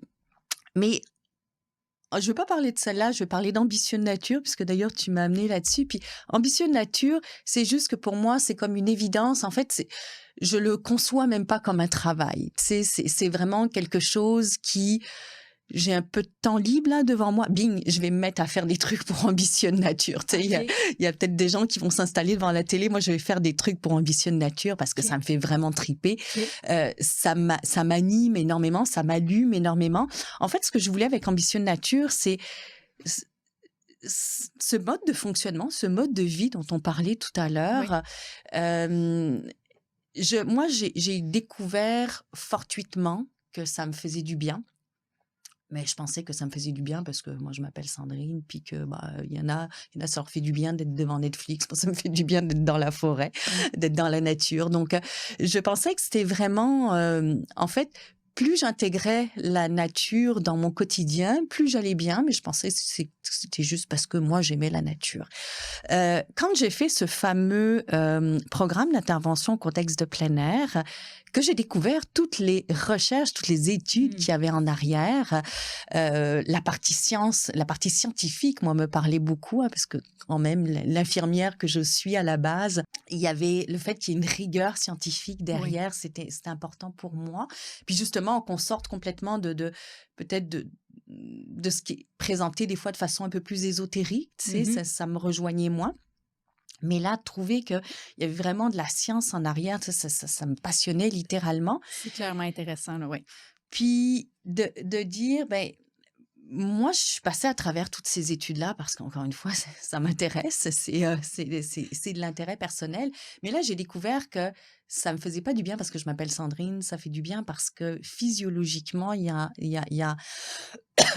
je veux pas parler de celle-là, je vais parler d'Ambitieux de Nature, puisque d'ailleurs, tu m'as amené là-dessus. Puis, Ambitieux de Nature, c'est juste que pour moi, c'est comme une évidence. En fait, je le conçois même pas comme un travail. C'est vraiment quelque chose qui... J'ai un peu de temps libre là devant moi. Bing, je vais me mettre à faire des trucs pour Ambitieux de Nature. Il y a peut-être des gens qui vont s'installer devant la télé. Moi, je vais faire des trucs pour Ambitieux de Nature parce que ça me fait vraiment triper. Ça m'anime énormément, ça m'allume énormément. En fait, ce que je voulais avec Ambitieux de Nature, c'est ce mode de fonctionnement, ce mode de vie dont on parlait tout à l'heure. Moi, j'ai découvert fortuitement que ça me faisait du bien. Mais je pensais que ça me faisait du bien parce que moi, je m'appelle Sandrine, puis que il y en a, ça leur fait du bien d'être devant Netflix. Moi, ça me fait du bien d'être dans la forêt, d'être dans la nature. Donc, je pensais que c'était vraiment, en fait, plus j'intégrais la nature dans mon quotidien, plus j'allais bien. Mais je pensais que c'était juste parce que moi, j'aimais la nature. Quand j'ai fait ce fameux programme d'intervention au contexte de plein air, que j'ai découvert toutes les recherches, toutes les études qu'il y avait en arrière. La partie science, la partie scientifique, moi, me parlait beaucoup, parce que quand même, l'infirmière que je suis à la base, il y avait le fait qu'il y ait une rigueur scientifique derrière, c'était important pour moi. Puis justement, qu'on sorte complètement peut-être de ce qui est présenté des fois de façon un peu plus ésotérique, tu sais, ça me rejoignait moins. Mais là, trouver qu'il y avait vraiment de la science en arrière, ça me passionnait littéralement. C'est clairement intéressant, là, oui. Puis de dire, moi, je suis passée à travers toutes ces études-là parce qu'encore une fois, ça m'intéresse, c'est de l'intérêt personnel. Mais là, j'ai découvert que ça me faisait pas du bien parce que je m'appelle Sandrine, ça fait du bien parce que physiologiquement, il y a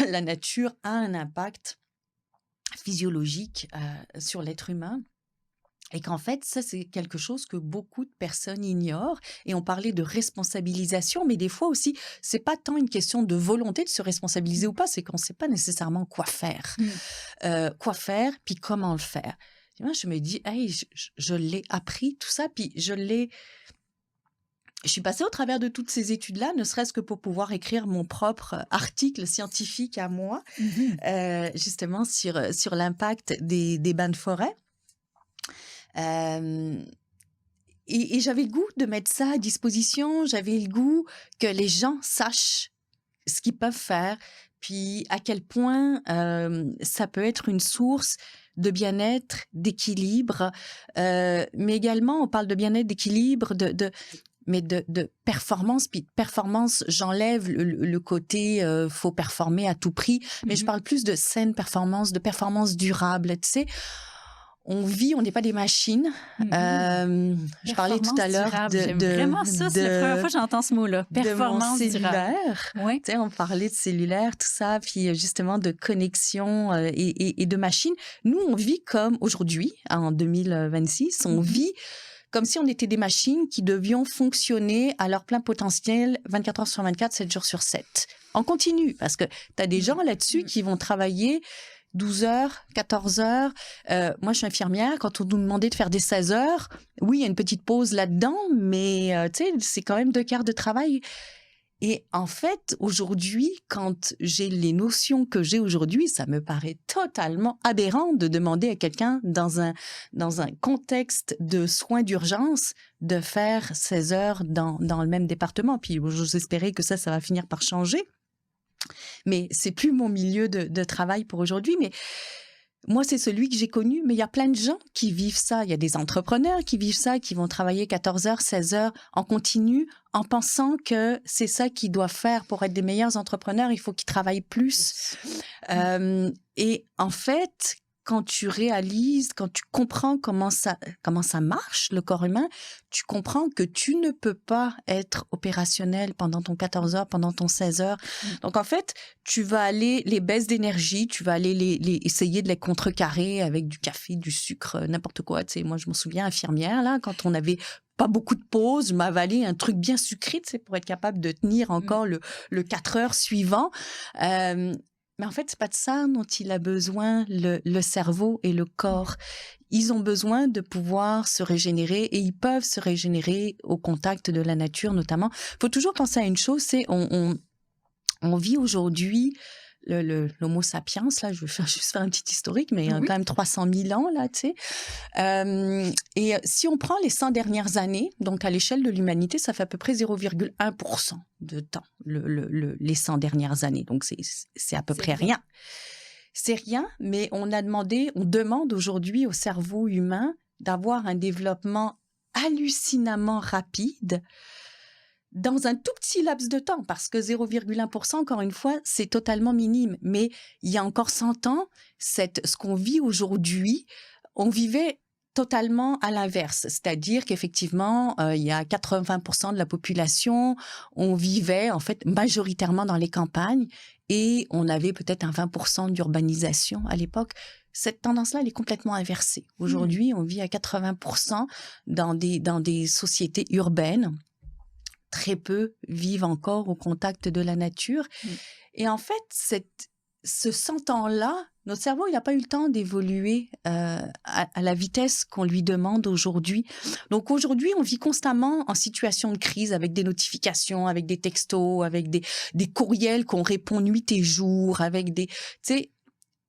la nature a un impact physiologique sur l'être humain. Et qu'en fait, ça, c'est quelque chose que beaucoup de personnes ignorent. Et on parlait de responsabilisation, mais des fois aussi, c'est pas tant une question de volonté de se responsabiliser ou pas, c'est qu'on ne sait pas nécessairement quoi faire. Quoi faire, puis comment le faire. Et moi, je me dis, hey, je l'ai appris, tout ça, puis je suis passée au travers de toutes ces études-là, ne serait-ce que pour pouvoir écrire mon propre article scientifique à moi, justement sur l'impact des bains de forêt. Et j'avais le goût de mettre ça à disposition, j'avais le goût que les gens sachent ce qu'ils peuvent faire, puis à quel point ça peut être une source de bien-être, d'équilibre, mais également on parle de bien-être, d'équilibre, mais de performance, puis de performance, j'enlève le côté faut performer à tout prix, mais je parle plus de saine performance, de performance durable, tu sais. on vit, on n'est pas des machines. Je parlais tout à l'heure J'aime vraiment ça, c'est la première fois que j'entends ce mot-là. Performance cellulaire. Oui. Tu sais, on parlait de cellulaire, tout ça, puis justement de connexion et de machines. Nous, on vit comme aujourd'hui, en 2026, on vit comme si on était des machines qui devions fonctionner à leur plein potentiel 24 heures sur 24, 7 jours sur 7. En continu, parce que tu as des gens là-dessus qui vont travailler 12 heures, 14 heures. Moi, je suis infirmière. Quand on nous demandait de faire des 16 heures, oui, il y a une petite pause là-dedans, mais tu sais, c'est quand même 2 quarts de travail. Et en fait, aujourd'hui, quand j'ai les notions que j'ai aujourd'hui, ça me paraît totalement aberrant de demander à quelqu'un dans un contexte de soins d'urgence de faire 16 heures dans le même département. Puis j'espérais que ça va finir par changer. Mais c'est plus mon milieu de travail pour aujourd'hui. Mais moi, c'est celui que j'ai connu, mais il y a plein de gens qui vivent ça. Il y a des entrepreneurs qui vivent ça, qui vont travailler 14 heures, 16 heures en continu, en pensant que c'est ça qu'ils doivent faire pour être des meilleurs entrepreneurs. Il faut qu'ils travaillent plus. Et en fait, quand tu réalises, quand tu comprends comment ça marche, le corps humain, tu comprends que tu ne peux pas être opérationnel pendant ton 14 heures, pendant ton 16 heures. Donc, en fait, tu vas aller, les baisses d'énergie, tu vas aller essayer de les contrecarrer avec du café, du sucre, n'importe quoi. Tu sais, moi, je m'en souviens, infirmière, là, quand on avait pas beaucoup de pauses, je m'avalais un truc bien sucré, tu sais, pour être capable de tenir encore le 4 heures suivant. Mais en fait, c'est pas de ça dont il a besoin le cerveau et le corps. Ils ont besoin de pouvoir se régénérer et ils peuvent se régénérer au contact de la nature, notamment. Il faut toujours penser à une chose, c'est on vit aujourd'hui l'Homo sapiens, là, je vais juste faire un petit historique, mais il y a quand même 300 000 ans, là, tu sais. Et si on prend les 100 dernières années, donc à l'échelle de l'humanité, ça fait à peu près 0,1% de temps, les 100 dernières années. Donc, c'est à peu près rien. C'est rien, mais on demande aujourd'hui au cerveau humain d'avoir un développement hallucinamment rapide dans un tout petit laps de temps, parce que 0,1%, encore une fois, c'est totalement minime. Mais il y a encore 100 ans, ce qu'on vit aujourd'hui, on vivait totalement à l'inverse. C'est-à-dire qu'effectivement, il y a 80% de la population, on vivait en fait majoritairement dans les campagnes et on avait peut-être un 20% d'urbanisation à l'époque. Cette tendance-là, elle est complètement inversée. Aujourd'hui, on vit à 80% dans des sociétés urbaines. Très peu vivent encore au contact de la nature. Et en fait, ce 100 ans-là, notre cerveau, il n'a pas eu le temps d'évoluer à la vitesse qu'on lui demande aujourd'hui. Donc aujourd'hui, on vit constamment en situation de crise avec des notifications, avec des textos, avec des courriels qu'on répond nuit et jour, avec des... Tu sais,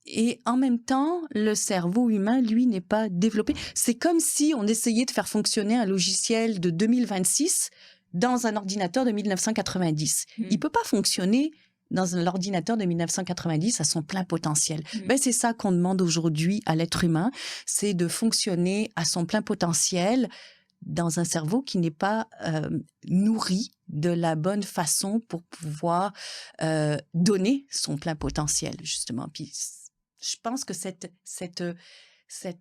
et en même temps, le cerveau humain, lui, n'est pas développé. C'est comme si on essayait de faire fonctionner un logiciel de 2026 dans un ordinateur de 1990. Il peut pas fonctionner dans l'ordinateur de 1990 à son plein potentiel. Ben, c'est ça qu'on demande aujourd'hui à l'être humain, c'est de fonctionner à son plein potentiel dans un cerveau qui n'est pas nourri de la bonne façon pour pouvoir donner son plein potentiel, justement. Puis, je pense que cette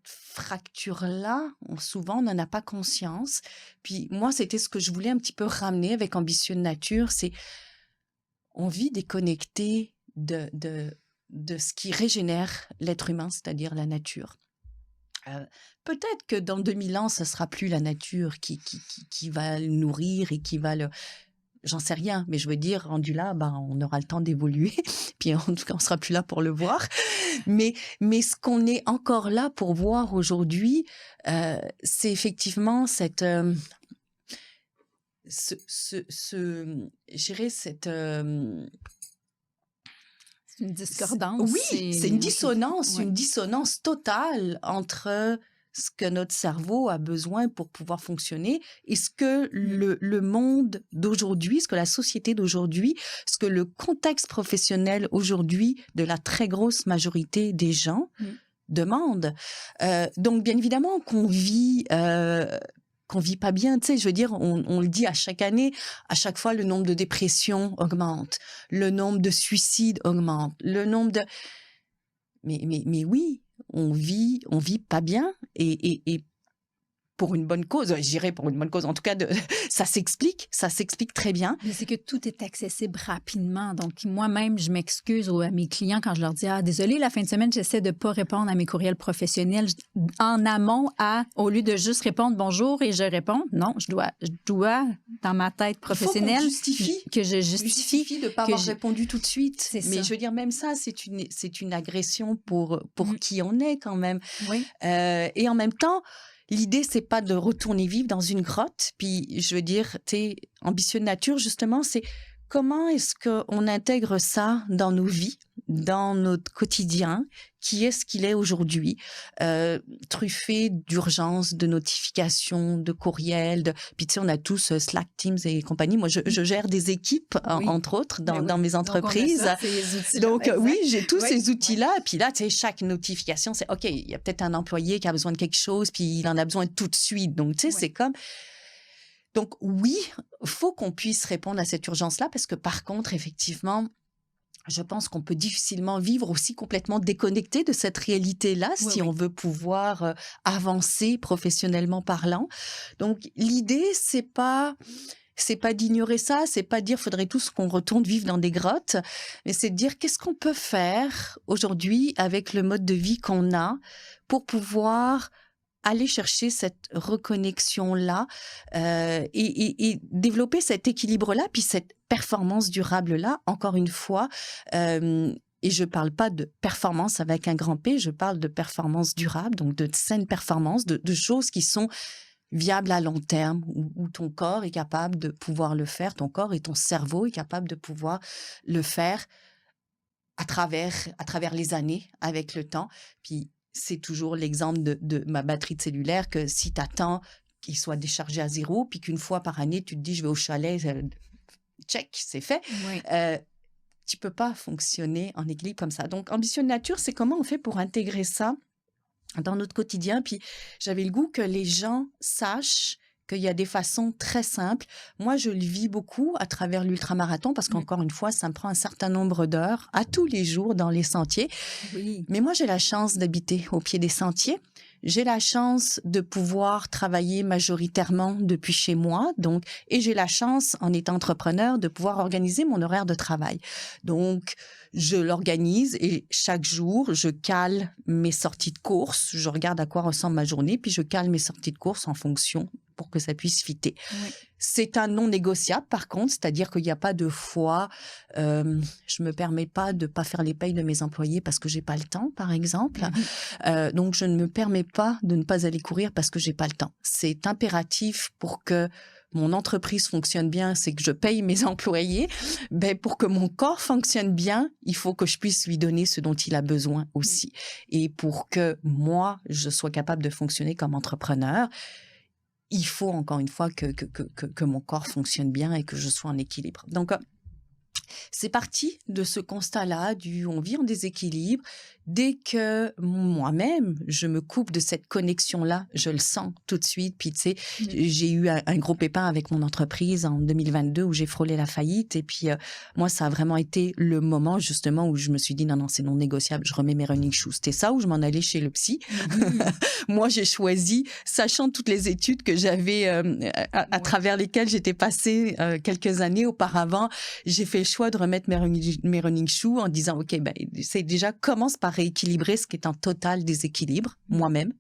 fracture-là, souvent, on n'en a pas conscience. Puis moi, c'était ce que je voulais un petit peu ramener avec Ambitieux de Nature, c'est on vit déconnecté de ce qui régénère l'être humain, c'est-à-dire la nature. Peut-être que dans 2000 ans, ce ne sera plus la nature qui va le nourrir et qui va le... J'en sais rien, mais je veux dire, rendu là, on aura le temps d'évoluer. Puis en tout cas, on sera plus là pour le voir. Mais ce qu'on est encore là pour voir aujourd'hui, c'est effectivement cette, je dirais cette. C'est une discordance. Oui, c'est une dissonance totale entre ce que notre cerveau a besoin pour pouvoir fonctionner et ce que le monde d'aujourd'hui, ce que la société d'aujourd'hui, ce que le contexte professionnel aujourd'hui de la très grosse majorité des gens demande. Donc, bien évidemment qu'on vit pas bien, tu sais, je veux dire, on le dit à chaque année, à chaque fois, le nombre de dépressions augmente, le nombre de suicides augmente, le nombre de... Mais oui, on vit pas bien et pour une bonne cause, je dirais pour une bonne cause, en tout cas, ça s'explique très bien. Mais c'est que tout est accessible rapidement. Donc, moi-même, je m'excuse à mes clients quand je leur dis « Ah, désolé, la fin de semaine, j'essaie de ne pas répondre à mes courriels professionnels en amont au lieu de juste répondre bonjour et je réponds. Non, je dois dans ma tête professionnelle, que je justifie de ne pas avoir répondu tout de suite. Mais ça. je veux dire, même ça, c'est une agression pour qui on est quand même. Oui. Et en même temps, l'idée, c'est pas de retourner vivre dans une grotte. Puis, je veux dire, t'es ambitieux de nature, justement, c'est comment est-ce qu'on intègre ça dans nos vies, dans notre quotidien? Qui est-ce qu'il est aujourd'hui? Truffé d'urgences, de notifications, de courriels. Puis, tu sais, on a tous Slack, Teams et compagnie. Moi, je gère des équipes, entre autres, dans mes entreprises. Donc, oui, j'ai tous ces outils-là. Puis là, tu sais, chaque notification, c'est OK, il y a peut-être un employé qui a besoin de quelque chose, puis il en a besoin tout de suite. Donc, tu sais, c'est comme... Donc, oui, il faut qu'on puisse répondre à cette urgence-là parce que, par contre, effectivement, je pense qu'on peut difficilement vivre aussi complètement déconnecté de cette réalité-là si on veut pouvoir avancer professionnellement parlant. Donc, l'idée, c'est pas d'ignorer ça, c'est pas dire faudrait tous qu'on retourne vivre dans des grottes, mais c'est de dire qu'est-ce qu'on peut faire aujourd'hui avec le mode de vie qu'on a pour pouvoir aller chercher cette reconnexion-là et développer cet équilibre-là, puis cette performance durable-là, encore une fois. Et je ne parle pas de performance avec un grand P, je parle de performance durable, donc de saine performance, de choses qui sont viables à long terme, où ton corps est capable de pouvoir le faire, ton corps et ton cerveau est capable de pouvoir le faire à travers les années, avec le temps. Puis, c'est toujours l'exemple de ma batterie de cellulaire que si tu attends qu'il soit déchargé à 0, puis qu'une fois par année, tu te dis, je vais au chalet, check, c'est fait. Oui. Tu peux pas fonctionner en équilibre comme ça. Donc, ambition de nature, c'est comment on fait pour intégrer ça dans notre quotidien. Puis, j'avais le goût que les gens sachent qu'il y a des façons très simples. Moi, je le vis beaucoup à travers l'ultramarathon parce qu'encore une fois, ça me prend un certain nombre d'heures à tous les jours dans les sentiers. Oui. Mais moi, j'ai la chance d'habiter au pied des sentiers. J'ai la chance de pouvoir travailler majoritairement depuis chez moi. Donc, et j'ai la chance, en étant entrepreneur, de pouvoir organiser mon horaire de travail. Donc, je l'organise et chaque jour, je cale mes sorties de course. Je regarde à quoi ressemble ma journée, puis je cale mes sorties de course en fonction pour que ça puisse fitter. Oui. C'est un non négociable, par contre, c'est-à-dire qu'il n'y a pas de fois, je me permets pas de pas faire les payes de mes employés parce que j'ai pas le temps, par exemple. Donc, je ne me permets pas de ne pas aller courir parce que j'ai pas le temps. C'est impératif pour que mon entreprise fonctionne bien, c'est que je paye mes employés. Ben, pour que mon corps fonctionne bien, il faut que je puisse lui donner ce dont il a besoin aussi. Et pour que moi, je sois capable de fonctionner comme entrepreneur, il faut encore une fois que mon corps fonctionne bien et que je sois en équilibre. Donc, c'est parti de ce constat-là, on vit en déséquilibre. Dès que moi-même, je me coupe de cette connexion-là, je le sens tout de suite. Puis, tu sais, j'ai eu un gros pépin avec mon entreprise en 2022 où j'ai frôlé la faillite. Et puis, moi, ça a vraiment été le moment, justement, où je me suis dit, non, c'est non négociable, je remets mes running shoes. C'était ça où je m'en allais chez le psy. Moi, j'ai choisi, sachant toutes les études que j'avais, à travers lesquelles j'étais passée quelques années auparavant, j'ai fait le choix de remettre mes running shoes en disant, OK, ben, c'est déjà, commence par rééquilibrer ce qui est en total déséquilibre, moi-même.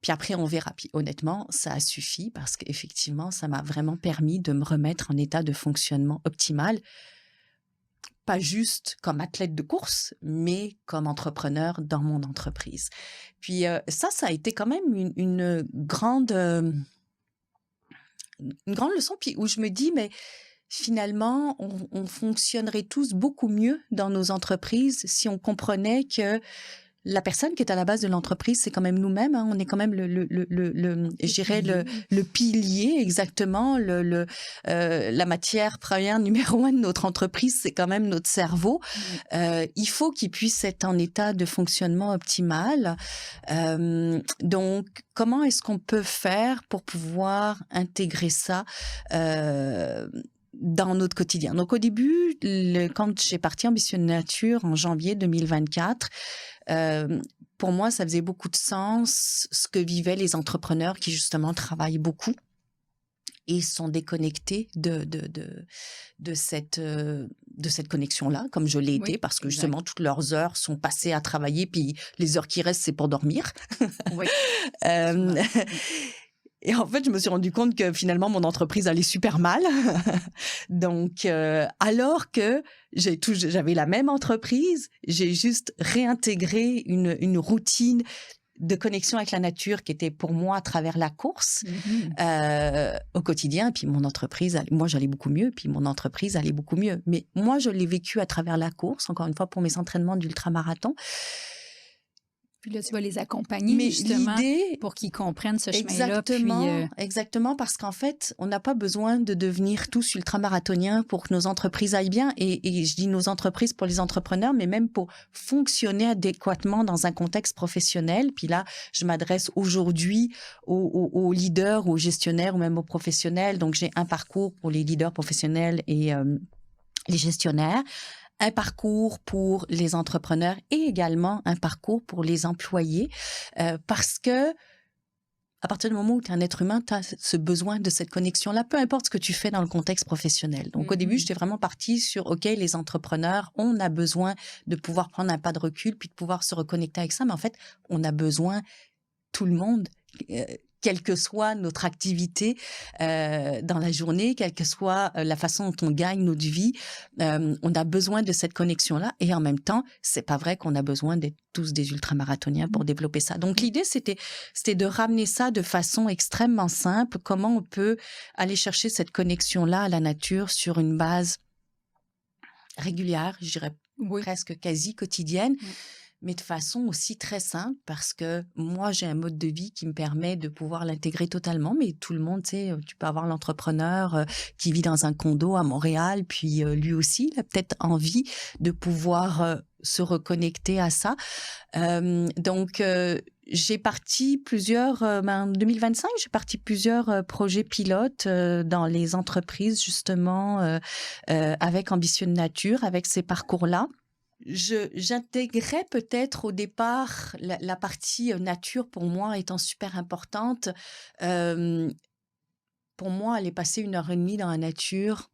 Puis après, on verra. Puis honnêtement, ça a suffi parce qu'effectivement, ça m'a vraiment permis de me remettre en état de fonctionnement optimal. Pas juste comme athlète de course, mais comme entrepreneur dans mon entreprise. Puis ça a été quand même une grande leçon. Puis où je me dis, mais finalement, on fonctionnerait tous beaucoup mieux dans nos entreprises si on comprenait que la personne qui est à la base de l'entreprise, c'est quand même nous-mêmes. Hein. On est quand même je dirais le pilier, exactement. La matière première numéro 1 de notre entreprise, c'est quand même notre cerveau. Il faut qu'il puisse être en état de fonctionnement optimal. Donc, comment est-ce qu'on peut faire pour pouvoir intégrer ça dans notre quotidien? Donc, au début, quand j'ai parti Ambition de nature en janvier 2024, pour moi, ça faisait beaucoup de sens ce que vivaient les entrepreneurs qui, justement, travaillent beaucoup et sont déconnectés de cette connexion-là, comme je l'ai été, parce que justement, toutes leurs heures sont passées à travailler, puis les heures qui restent, c'est pour dormir. Oui. Et en fait, je me suis rendu compte que finalement, mon entreprise allait super mal. Donc, alors que j'avais la même entreprise, j'ai juste réintégré une routine de connexion avec la nature qui était pour moi à travers la course au quotidien. Et puis mon entreprise, moi j'allais beaucoup mieux, puis mon entreprise allait beaucoup mieux. Mais moi, je l'ai vécu à travers la course, encore une fois pour mes entraînements d'ultramarathon. Puis là, tu vas les accompagner justement pour qu'ils comprennent ce chemin-là. Exactement, parce qu'en fait, on n'a pas besoin de devenir tous ultramarathoniens pour que nos entreprises aillent bien. Et je dis nos entreprises pour les entrepreneurs, mais même pour fonctionner adéquatement dans un contexte professionnel. Puis là, je m'adresse aujourd'hui aux leaders, aux gestionnaires ou même aux professionnels. Donc, j'ai un parcours pour les leaders professionnels et les gestionnaires. Un parcours pour les entrepreneurs et également un parcours pour les employés parce que à partir du moment où tu es un être humain, tu as ce besoin de cette connexion-là, peu importe ce que tu fais dans le contexte professionnel. Donc, au début, j'étais vraiment partie sur, OK, les entrepreneurs, on a besoin de pouvoir prendre un pas de recul puis de pouvoir se reconnecter avec ça. Mais en fait, on a besoin, tout le monde, quelle que soit notre activité dans la journée, quelle que soit la façon dont on gagne notre vie, on a besoin de cette connexion-là. Et en même temps, c'est pas vrai qu'on a besoin d'être tous des ultramarathoniens pour développer ça. Donc, l'idée, c'était de ramener ça de façon extrêmement simple. Comment on peut aller chercher cette connexion-là à la nature sur une base régulière, je dirais presque quasi quotidienne. Mais de façon aussi très simple parce que moi, j'ai un mode de vie qui me permet de pouvoir l'intégrer totalement. Mais tout le monde, tu sais, tu peux avoir l'entrepreneur qui vit dans un condo à Montréal, puis lui aussi, il a peut-être envie de pouvoir se reconnecter à ça. Donc, j'ai parti en 2025, j'ai parti plusieurs projets pilotes dans les entreprises, justement, avec Ambition Nature, avec ces parcours-là. J'intégrais peut-être au départ la partie nature pour moi étant super importante. Pour moi, aller passer 1h30 dans la nature,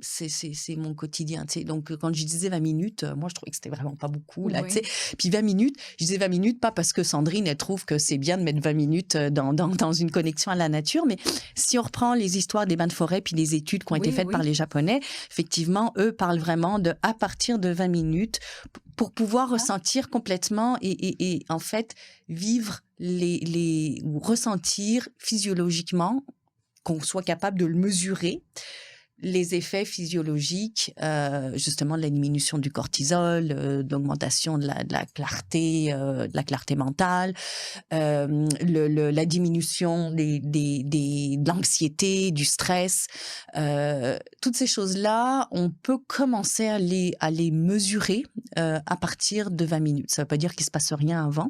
c'est mon quotidien, tu sais. Donc, quand je disais 20 minutes, moi, je trouvais que c'était vraiment pas beaucoup, là, tu sais. Puis 20 minutes, je disais 20 minutes, pas parce que Sandrine, elle trouve que c'est bien de mettre 20 minutes dans une connexion à la nature, mais si on reprend les histoires des bains de forêt puis les études qui ont été faites par les Japonais, effectivement, eux parlent vraiment de à partir de 20 minutes pour pouvoir ressentir complètement et en fait, vivre ou ressentir physiologiquement, qu'on soit capable de le mesurer, les effets physiologiques, justement de la diminution du cortisol, d'augmentation de la clarté mentale, la diminution de l'anxiété, du stress, toutes ces choses-là, on peut commencer à les mesurer à partir de 20 minutes. Ça ne veut pas dire qu'il se passe rien avant,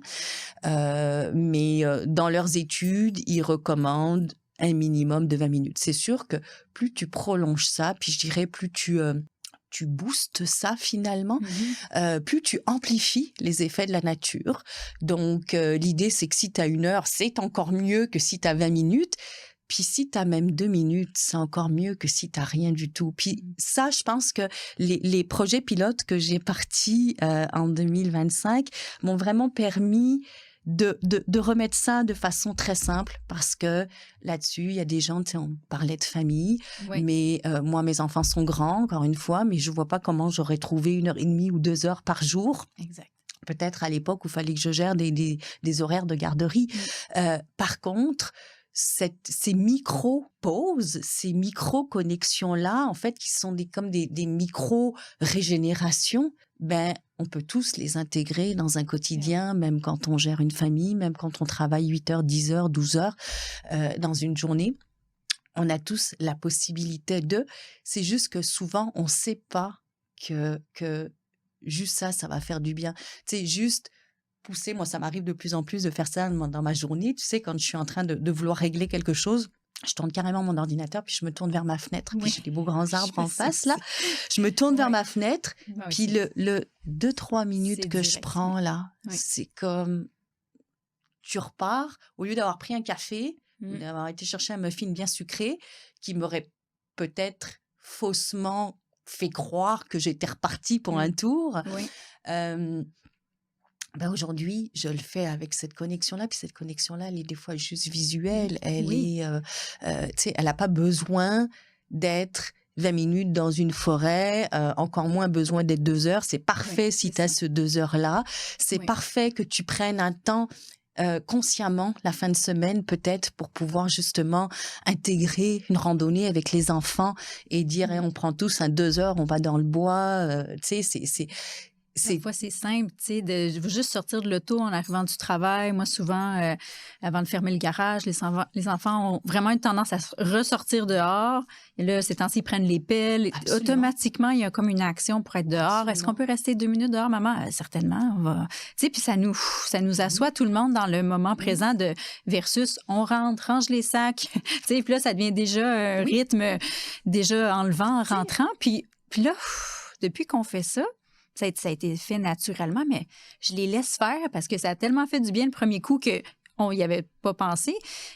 mais dans leurs études, ils recommandent un minimum de 20 minutes. C'est sûr que plus tu prolonges ça, puis je dirais plus tu boostes ça finalement, plus tu amplifies les effets de la nature. Donc, l'idée, c'est que si tu as 1 heure, c'est encore mieux que si tu as 20 minutes. Puis si tu as même 2 minutes, c'est encore mieux que si tu n'as rien du tout. Puis ça, je pense que les projets pilotes que j'ai partis en 2025 m'ont vraiment permis de remettre ça de façon très simple parce que là-dessus, il y a des gens, tu sais, on parlait de famille, mais moi, mes enfants sont grands, encore une fois, mais je vois pas comment j'aurais trouvé 1h30 ou 2 heures par jour. Exact. Peut-être à l'époque où il fallait que je gère des horaires de garderie. Par contre, ces micro-pauses, ces micro-connexions-là, en fait, qui sont comme des micro-régénérations, ben, on peut tous les intégrer dans un quotidien, même quand on gère une famille, même quand on travaille 8 heures, 10 heures, 12 heures dans une journée. On a tous la possibilité c'est juste que souvent, on ne sait pas que juste ça va faire du bien. Tu sais, juste pousser, moi, ça m'arrive de plus en plus de faire ça dans ma journée. Tu sais, quand je suis en train de vouloir régler quelque chose, je tourne carrément mon ordinateur, puis je me tourne vers ma fenêtre, puis j'ai des beaux grands arbres en face, là. Ça. Je me tourne vers Ouais. ma fenêtre, Moi puis aussi. le 2-3 minutes C'est que je direct. prends, là, Oui. c'est comme, tu repars, au lieu d'avoir pris un café, ou Mm. d'avoir été chercher un muffin bien sucré, qui m'aurait peut-être faussement fait croire que j'étais repartie pour un tour. Oui. Euh, ben aujourd'hui, je le fais avec cette connexion-là, puis cette connexion-là, elle est des fois juste visuelle. Elle Oui. est, tu sais, elle n'a pas besoin d'être 20 minutes dans une forêt, encore moins besoin d'être 2 heures. C'est parfait Oui, si c'est tu as ça. ce 2 heures-là. C'est Oui. parfait que tu prennes un temps consciemment la fin de semaine peut-être pour pouvoir justement intégrer une randonnée avec les enfants et dire on prend tous un 2 heures, on va dans le bois. Tu sais, Parfois, c'est simple, tu sais, de juste sortir de l'auto en arrivant du travail. Moi, souvent, avant de fermer le garage, les enfants ont vraiment une tendance à ressortir dehors. Et là, ces temps-ci, ils prennent les pelles. Absolument. Automatiquement, il y a comme une action pour être dehors. Est-ce qu'on peut rester 2 minutes dehors, maman? Certainement, on va... Tu sais, puis ça nous assoit tout le monde dans le moment présent de versus on rentre, range les sacs. Tu sais, puis là, ça devient déjà un rythme déjà enlevant en rentrant. Puis là, depuis qu'on fait ça, ça a été fait naturellement, mais je les laisse faire parce que ça a tellement fait du bien le premier coup qu'on n'y avait pas pensé.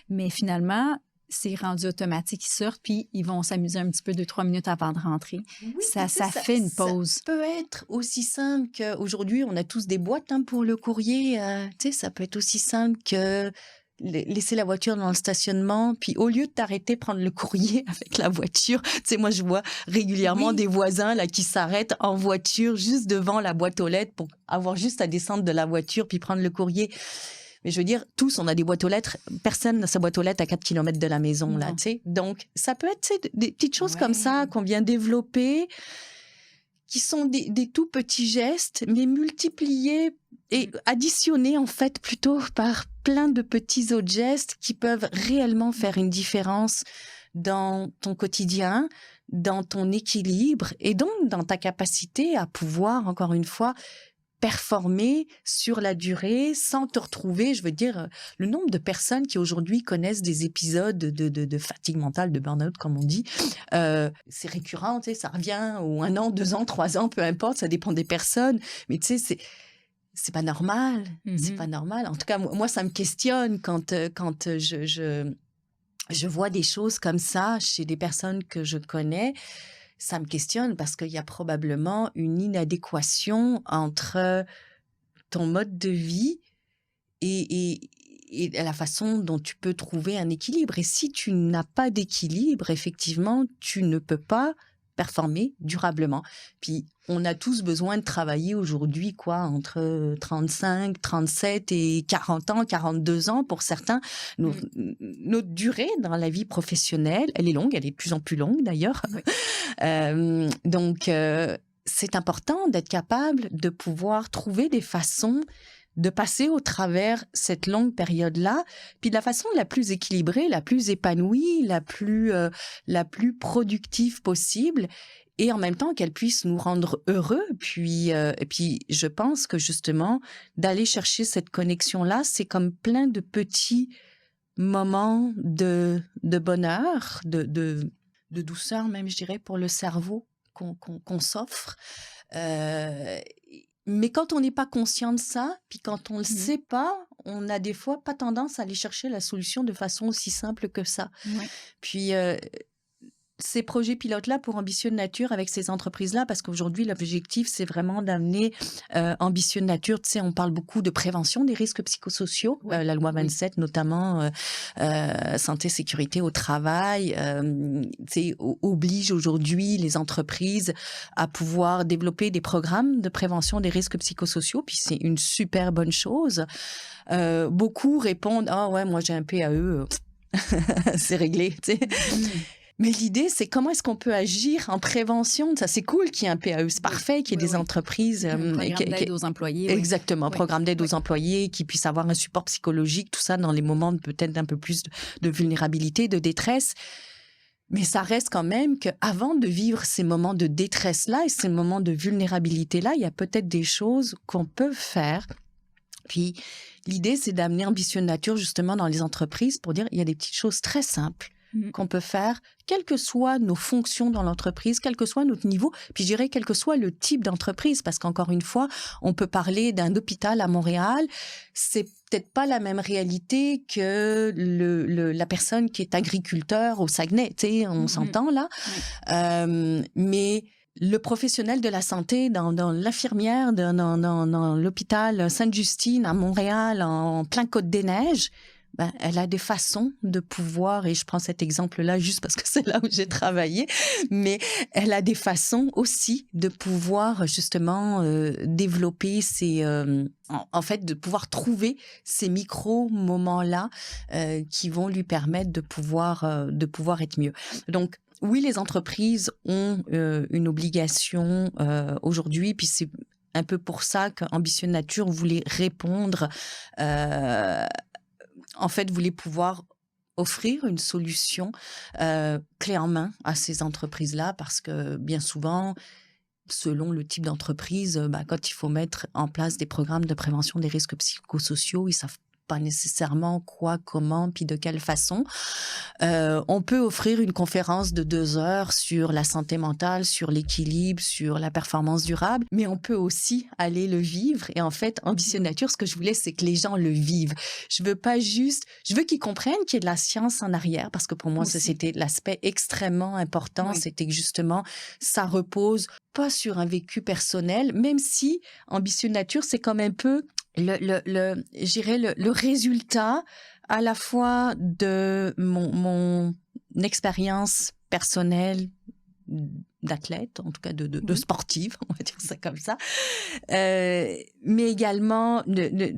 Mais finalement, c'est rendu automatique. Ils sortent, puis ils vont s'amuser un petit peu 2-3 minutes avant de rentrer. Oui, ça fait une pause. Ça peut être aussi simple qu'aujourd'hui, on a tous des boîtes pour le courrier. Tu sais, ça peut être aussi simple que laisser la voiture dans le stationnement, puis au lieu de t'arrêter prendre le courrier avec la voiture, tu sais, moi je vois régulièrement des voisins là qui s'arrêtent en voiture juste devant la boîte aux lettres pour avoir juste à descendre de la voiture puis prendre le courrier. Mais je veux dire, tous, on a des boîtes aux lettres. Personne n'a sa boîte aux lettres à 4 km de la maison, là, tu sais. Donc, ça peut être, tu sais, des petites choses comme ça qu'on vient développer, qui sont des tout petits gestes, mais multipliés et additionnés, en fait, plutôt par plein de petits autres gestes qui peuvent réellement faire une différence dans ton quotidien, dans ton équilibre et donc dans ta capacité à pouvoir, encore une fois, performer sur la durée sans te retrouver. Je veux dire, le nombre de personnes qui aujourd'hui connaissent des épisodes de fatigue mentale, de burn-out, comme on dit, c'est récurrent, tu sais, ça revient, ou 1 an, 2 ans, 3 ans, peu importe, ça dépend des personnes. Mais tu sais, c'est pas normal. C'est pas normal. En tout cas, moi, ça me questionne quand je vois des choses comme ça chez des personnes que je connais. Ça me questionne parce qu'il y a probablement une inadéquation entre ton mode de vie et la façon dont tu peux trouver un équilibre. Et si tu n'as pas d'équilibre, effectivement, tu ne peux pas performer durablement. Puis, on a tous besoin de travailler aujourd'hui, entre 35, 37 et 40 ans, 42 ans pour certains. Notre durée dans la vie professionnelle, elle est longue, elle est de plus en plus longue d'ailleurs. Oui. Donc, c'est important d'être capable de pouvoir trouver des façons de passer au travers cette longue période-là, puis de la façon la plus équilibrée, la plus épanouie, la plus productive possible, et en même temps qu'elle puisse nous rendre heureux. Et puis, je pense que justement, d'aller chercher cette connexion-là, c'est comme plein de petits moments de bonheur, de douceur même, je dirais, pour le cerveau qu'on s'offre. Mais quand on n'est pas conscient de ça, puis quand on ne le sait pas, on a des fois pas tendance à aller chercher la solution de façon aussi simple que ça. Ouais. Puis, ces projets pilotes-là pour Ambitieux de Nature avec ces entreprises-là, parce qu'aujourd'hui, l'objectif, c'est vraiment d'amener Ambitieux de Nature. Tu sais, on parle beaucoup de prévention des risques psychosociaux, la loi 27 notamment, santé, sécurité au travail, tu sais, oblige aujourd'hui les entreprises à pouvoir développer des programmes de prévention des risques psychosociaux, puis c'est une super bonne chose. Beaucoup répondent « Ah ouais, moi j'ai un PAE, c'est réglé », tu sais. Mais l'idée, c'est comment est-ce qu'on peut agir en prévention. Ça, c'est cool qu'il y ait un PAE. C'est parfait qu'il y ait des entreprises. Un programme d'aide aux employés. Exactement, programme d'aide aux employés qui puissent avoir un support psychologique, tout ça dans les moments peut-être d'un peu plus de vulnérabilité, de détresse. Mais ça reste quand même qu'avant de vivre ces moments de détresse-là et ces moments de vulnérabilité-là, il y a peut-être des choses qu'on peut faire. Puis l'idée, c'est d'amener Ambitieux de Nature justement dans les entreprises pour dire il y a des petites choses très simples qu'on peut faire, quelles que soient nos fonctions dans l'entreprise, quel que soit notre niveau, puis je dirais quel que soit le type d'entreprise, parce qu'encore une fois, on peut parler d'un hôpital à Montréal, c'est peut-être pas la même réalité que la personne qui est agriculteur au Saguenay, tu sais, on s'entend là, mais le professionnel de la santé, dans l'infirmière, dans l'hôpital Sainte-Justine à Montréal, en plein Côte-des-Neiges, ben, elle a des façons de pouvoir, et je prends cet exemple-là juste parce que c'est là où j'ai travaillé, mais elle a des façons aussi de pouvoir justement développer en fait, de pouvoir trouver ces micro-moments-là qui vont lui permettre de pouvoir être mieux. Donc, oui, les entreprises ont une obligation aujourd'hui, puis c'est un peu pour ça qu'Ambitieux Nature voulait répondre, en fait, voulait pouvoir offrir une solution clé en main à ces entreprises-là, parce que bien souvent, selon le type d'entreprise, quand il faut mettre en place des programmes de prévention des risques psychosociaux, ils savent pas nécessairement quoi, comment, puis de quelle façon. On peut offrir une conférence de 2 heures sur la santé mentale, sur l'équilibre, sur la performance durable, mais on peut aussi aller le vivre. Et en fait, Ambitieux Nature, ce que je voulais, c'est que les gens le vivent. Je veux qu'ils comprennent qu'il y a de la science en arrière, parce que pour moi, ça, c'était l'aspect extrêmement important. C'était que justement, ça repose pas sur un vécu personnel, même si Ambitieux Nature, c'est comme un peu je dirais le résultat à la fois de mon expérience personnelle d'athlète, en tout cas de sportive, on va dire ça comme ça, mais également mes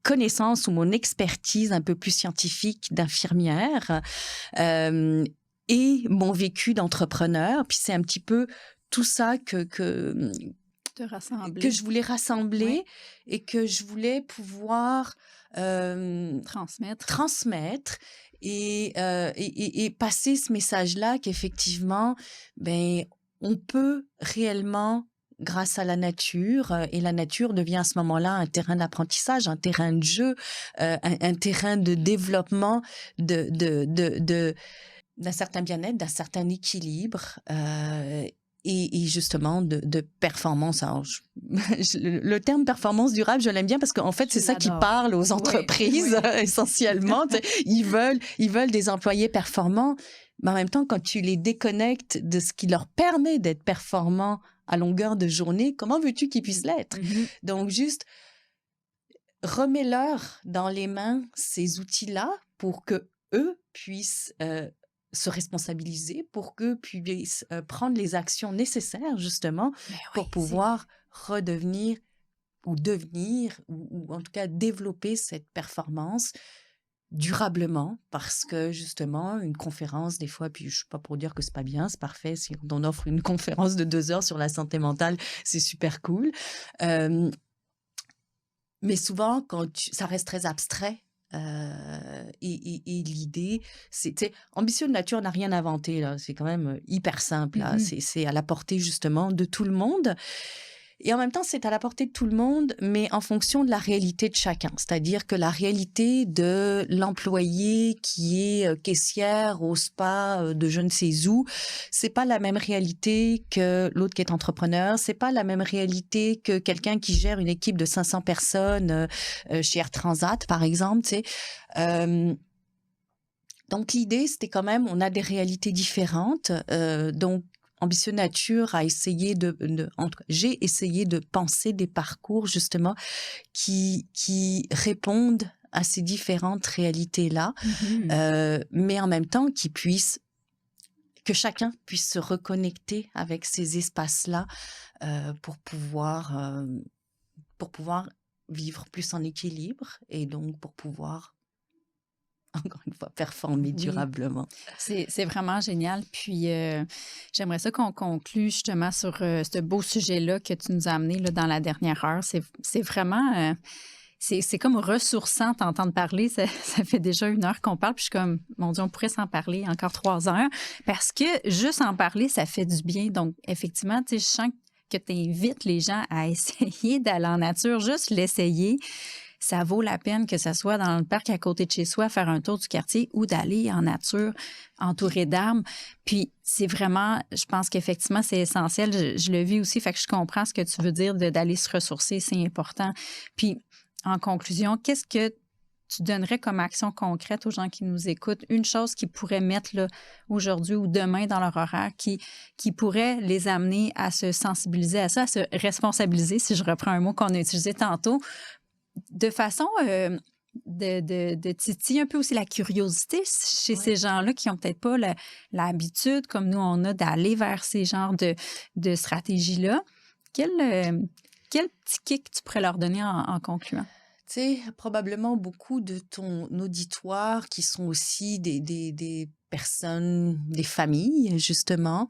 connaissances ou mon expertise un peu plus scientifique d'infirmière et mon vécu d'entrepreneur. Puis c'est un petit peu tout ça que je voulais rassembler et que je voulais pouvoir transmettre et passer ce message-là qu'effectivement, on peut réellement, grâce à la nature, et la nature devient à ce moment-là un terrain d'apprentissage, un terrain de jeu, un terrain de développement d'un certain bien-être, d'un certain équilibre, et justement de performance. Alors, le terme performance durable, je l'aime bien parce qu'en fait, c'est ça qui parle aux entreprises essentiellement. Ils veulent des employés performants, mais en même temps, quand tu les déconnectes de ce qui leur permet d'être performants à longueur de journée, comment veux-tu qu'ils puissent l'être? Donc, juste remets-leur dans les mains ces outils-là pour que eux puissent se responsabiliser, pour qu'eux puissent prendre les actions nécessaires, justement, pour pouvoir redevenir ou devenir, ou en tout cas développer cette performance durablement, parce que, justement, une conférence, des fois, puis je suis pas pour dire que c'est pas bien, c'est parfait, si on offre une conférence de 2 heures sur la santé mentale, c'est super cool. Mais souvent, ça reste très abstrait, et l'idée, c'est, Ambitieux Nature n'a rien inventé, là. C'est quand même hyper simple, là. C'est à la portée, justement, de tout le monde. Et en même temps, c'est à la portée de tout le monde, mais en fonction de la réalité de chacun. C'est-à-dire que la réalité de l'employé qui est caissière au spa de je ne sais où, c'est pas la même réalité que l'autre qui est entrepreneur. C'est pas la même réalité que quelqu'un qui gère une équipe de 500 personnes chez Air Transat, par exemple, tu sais. Donc, l'idée, c'était quand même, on a des réalités différentes. Donc, Ambitieux Nature a essayé j'ai essayé de penser des parcours, justement, qui répondent à ces différentes réalités-là, mais en même temps que chacun puisse se reconnecter avec ces espaces-là pour pouvoir vivre plus en équilibre et donc pour pouvoir, encore une fois, performer durablement. C'est vraiment génial. Puis, j'aimerais ça qu'on conclue justement sur ce beau sujet-là que tu nous as amené là, dans la dernière heure. C'est vraiment... c'est comme ressourçant t'entendre parler. Ça fait déjà 1 heure qu'on parle. Puis je suis comme, mon Dieu, on pourrait s'en parler encore 3 heures. Parce que juste en parler, ça fait du bien. Donc, effectivement, tu sais, je sens que tu invites les gens à essayer d'aller en nature, juste l'essayer. ça vaut la peine que ça soit dans le parc à côté de chez soi, faire un tour du quartier ou d'aller en nature entouré d'arbres. Puis c'est vraiment, je pense qu'effectivement, c'est essentiel. Je le vis aussi, fait que je comprends ce que tu veux dire d'aller se ressourcer, c'est important. Puis en conclusion, qu'est-ce que tu donnerais comme action concrète aux gens qui nous écoutent? Une chose qu'ils pourraient mettre là, aujourd'hui ou demain dans leur horaire qui pourrait les amener à se sensibiliser à ça, à se responsabiliser, si je reprends un mot qu'on a utilisé tantôt, de façon de titiller un peu aussi la curiosité chez ces gens-là qui n'ont peut-être pas l'habitude, comme nous on a, d'aller vers ces genres de stratégies-là. Quel petit kick tu pourrais leur donner en concluant? Tu sais, probablement beaucoup de ton auditoire qui sont aussi des personnes, des familles, justement.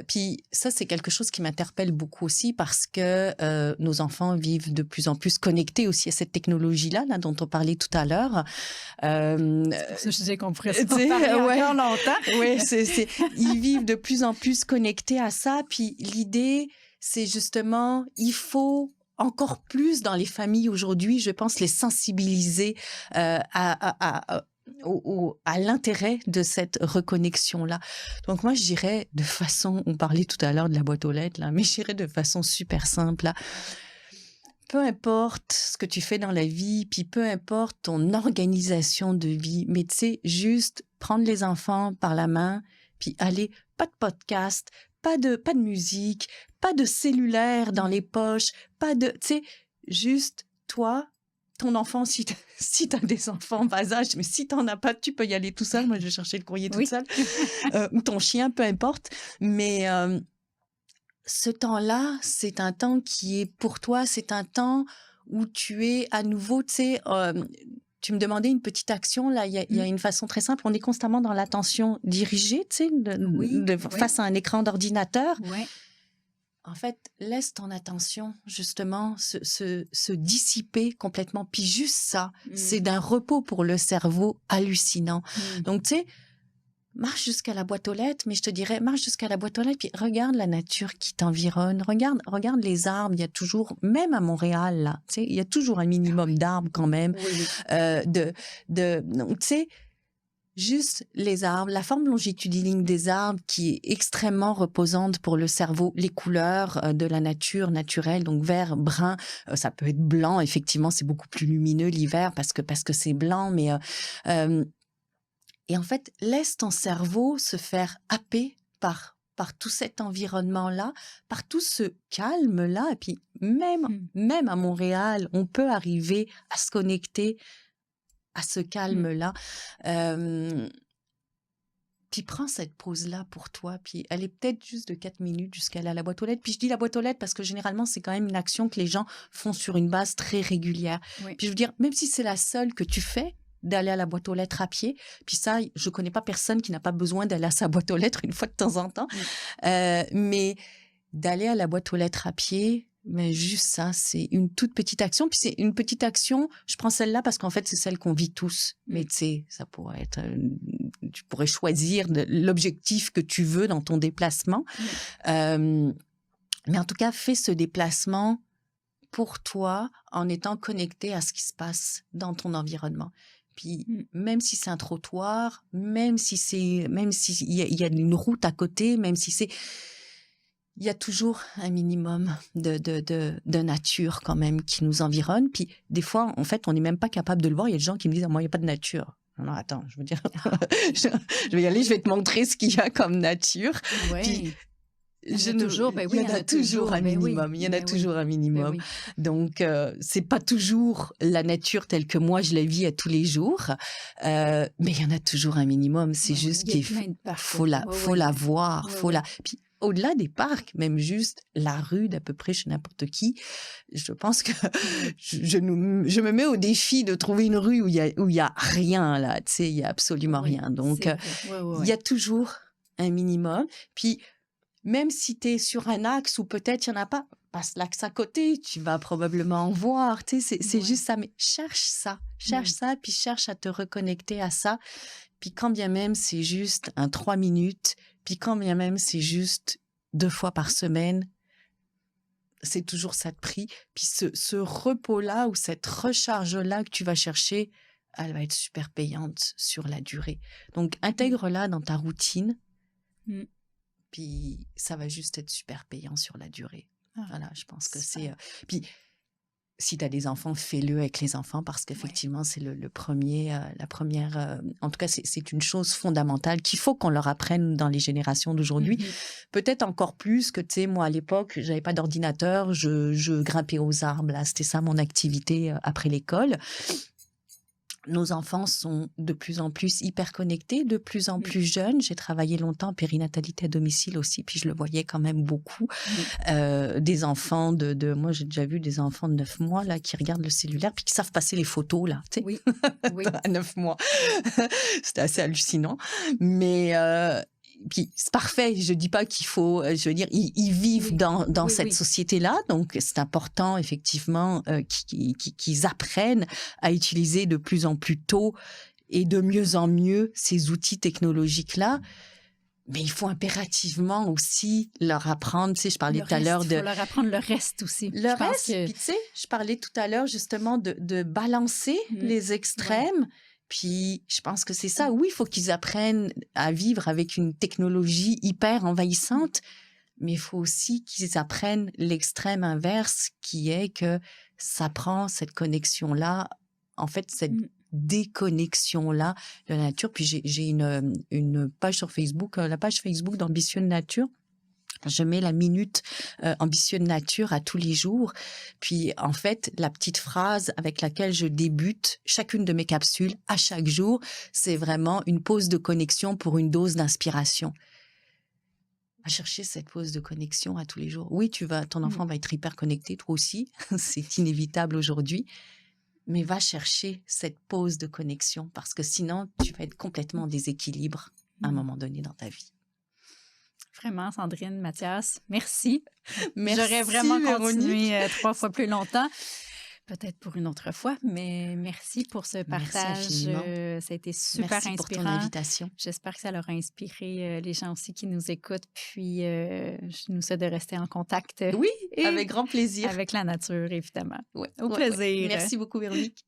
Puis ça, c'est quelque chose qui m'interpelle beaucoup aussi parce que nos enfants vivent de plus en plus connectés aussi à cette technologie-là, là, dont on parlait tout à l'heure. Je disais qu'on pourrait s'en parler encore longtemps. Oui, ils vivent de plus en plus connectés à ça. Puis l'idée, c'est justement, il faut encore plus dans les familles aujourd'hui, je pense, les sensibiliser à l'intérêt de cette reconnexion-là. Donc moi, je dirais de façon, on parlait tout à l'heure de la boîte aux lettres, là, mais je dirais de façon super simple, là, peu importe ce que tu fais dans la vie, puis peu importe ton organisation de vie, mais tu sais, juste prendre les enfants par la main, puis aller, pas de podcast, pas de musique, pas de cellulaire dans les poches, pas de, tu sais, juste toi, ton enfant, si t'as des enfants en bas âge, mais si t'en as pas, tu peux y aller tout seul. Moi, je vais chercher le courrier toute seule. Ou ton chien, peu importe. Mais ce temps-là, c'est un temps qui est pour toi, c'est un temps où tu es à nouveau, tu sais, tu me demandais une petite action, là, il y a une façon très simple, on est constamment dans l'attention dirigée, tu sais, face à un écran d'ordinateur. Oui. En fait, laisse ton attention, justement, se dissiper complètement. Puis juste ça, c'est d'un repos pour le cerveau hallucinant. Donc, tu sais, marche jusqu'à la boîte aux lettres, mais je te dirais, marche jusqu'à la boîte aux lettres, puis regarde la nature qui t'environne, regarde les arbres, il y a toujours, même à Montréal, là, tu sais, il y a toujours un minimum d'arbres quand même. Donc, tu sais, juste les arbres, la forme longitudinale des arbres qui est extrêmement reposante pour le cerveau, les couleurs de la nature naturelle, donc vert, brun, ça peut être blanc, effectivement, c'est beaucoup plus lumineux l'hiver parce que c'est blanc, mais et en fait, laisse ton cerveau se faire happer par tout cet environnement-là, par tout ce calme-là, et puis même à Montréal, on peut arriver à se connecter à ce calme-là. Puis prends cette pause-là pour toi, puis elle est peut-être juste de 4 minutes jusqu'à aller à la boîte aux lettres. Puis je dis la boîte aux lettres parce que généralement, c'est quand même une action que les gens font sur une base très régulière. Oui. Puis je veux dire, même si c'est la seule que tu fais, d'aller à la boîte aux lettres à pied, puis ça, je connais pas personne qui n'a pas besoin d'aller à sa boîte aux lettres une fois de temps en temps, mais d'aller à la boîte aux lettres à pied, mais juste ça, c'est une toute petite action. Puis c'est une petite action, je prends celle-là parce qu'en fait, c'est celle qu'on vit tous. Mais tu sais, ça pourrait être... tu pourrais choisir l'objectif que tu veux dans ton déplacement. Mais en tout cas, fais ce déplacement pour toi en étant connecté à ce qui se passe dans ton environnement. Puis même si c'est un trottoir, même si il y a une route à côté, même si c'est... Il y a toujours un minimum de nature quand même qui nous environne. Puis des fois, en fait, on n'est même pas capable de le voir. Il y a des gens qui me disent « Moi, il n'y a pas de nature ». Non, attends, je veux dire, je vais y aller, je vais te montrer ce qu'il y a comme nature. Oui. Puis, il y en a toujours un minimum. Il y en a toujours un minimum. Donc, c'est pas toujours la nature telle que moi je la vis à tous les jours, mais il y en a toujours un minimum. C'est juste qu'il faut la voir, Puis, au-delà des parcs, même juste la rue d'à peu près chez n'importe qui, je pense que je me mets au défi de trouver une rue où il y a rien là, tu sais, il y a absolument rien. Donc, il y a toujours un minimum. Puis, même si tu es sur un axe où peut-être il n'y en a pas, passe l'axe à côté, tu vas probablement en voir, tu sais, c'est juste ça. Mais cherche ça, puis cherche à te reconnecter à ça. Puis quand bien même c'est juste un 3 minutes, puis quand bien même c'est juste 2 fois par semaine, c'est toujours ça de prix. Puis ce repos-là ou cette recharge-là que tu vas chercher, elle va être super payante sur la durée. Donc, intègre-la dans ta routine, puis ça va juste être super payant sur la durée. Voilà, je pense que c'est... Puis, si tu as des enfants, fais-le avec les enfants parce qu'effectivement, c'est la première... en tout cas, c'est une chose fondamentale qu'il faut qu'on leur apprenne dans les générations d'aujourd'hui. Peut-être encore plus que, tu sais, moi, à l'époque, j'avais pas d'ordinateur, je grimpais aux arbres. Là, c'était ça mon activité après l'école. Nos enfants sont de plus en plus hyper connectés, de plus en plus jeunes. J'ai travaillé longtemps en périnatalité à domicile aussi, puis je le voyais quand même beaucoup. Des enfants moi, j'ai déjà vu des enfants de 9 mois là, qui regardent le cellulaire puis qui savent passer les photos, là, tu sais, oui. À 9 mois. C'était assez hallucinant. Mais... puis c'est parfait, je dis pas qu'il faut, je veux dire, ils vivent dans cette société-là, donc c'est important effectivement qu'ils apprennent à utiliser de plus en plus tôt et de mieux en mieux ces outils technologiques-là. Mais il faut impérativement aussi leur apprendre, tu sais, je parlais tout à l'heure de... Il faut leur apprendre le reste aussi. Le reste, puis tu sais, je parlais tout à l'heure justement de balancer les extrêmes. Puis, je pense que c'est ça. Oui, il faut qu'ils apprennent à vivre avec une technologie hyper envahissante, mais il faut aussi qu'ils apprennent l'extrême inverse, qui est que ça prend cette connexion-là, en fait, cette déconnexion-là de la nature. Puis, j'ai une page sur Facebook, la page Facebook d'Ambition Nature. Je mets la minute ambitieux de nature à tous les jours. Puis, en fait, la petite phrase avec laquelle je débute chacune de mes capsules à chaque jour, c'est vraiment une pause de connexion pour une dose d'inspiration. À chercher cette pause de connexion à tous les jours. Oui, ton enfant va être hyper connecté, toi aussi. C'est inévitable aujourd'hui. Mais va chercher cette pause de connexion parce que sinon, tu vas être complètement en déséquilibre à un moment donné dans ta vie. Vraiment, Sandrine, Mathias, merci. Merci. J'aurais vraiment continué 3 fois plus longtemps, peut-être pour une autre fois, mais merci pour ce partage. Ça a été super inspirant. Merci pour ton invitation. J'espère que ça leur a inspiré les gens aussi qui nous écoutent. Puis, je nous souhaite de rester en contact. Oui, avec grand plaisir. Avec la nature, évidemment. Au plaisir. Merci beaucoup, Véronique.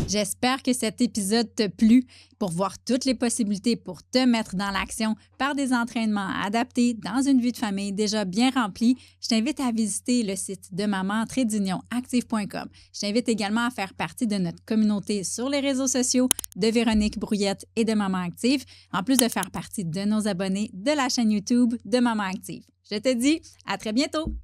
J'espère que cet épisode t'a plu. Pour voir toutes les possibilités pour te mettre dans l'action par des entraînements adaptés dans une vie de famille déjà bien remplie, je t'invite à visiter le site de maman-active.com. Je t'invite également à faire partie de notre communauté sur les réseaux sociaux de Véronique Brouillette et de Maman Active, en plus de faire partie de nos abonnés de la chaîne YouTube de Maman Active. Je te dis à très bientôt!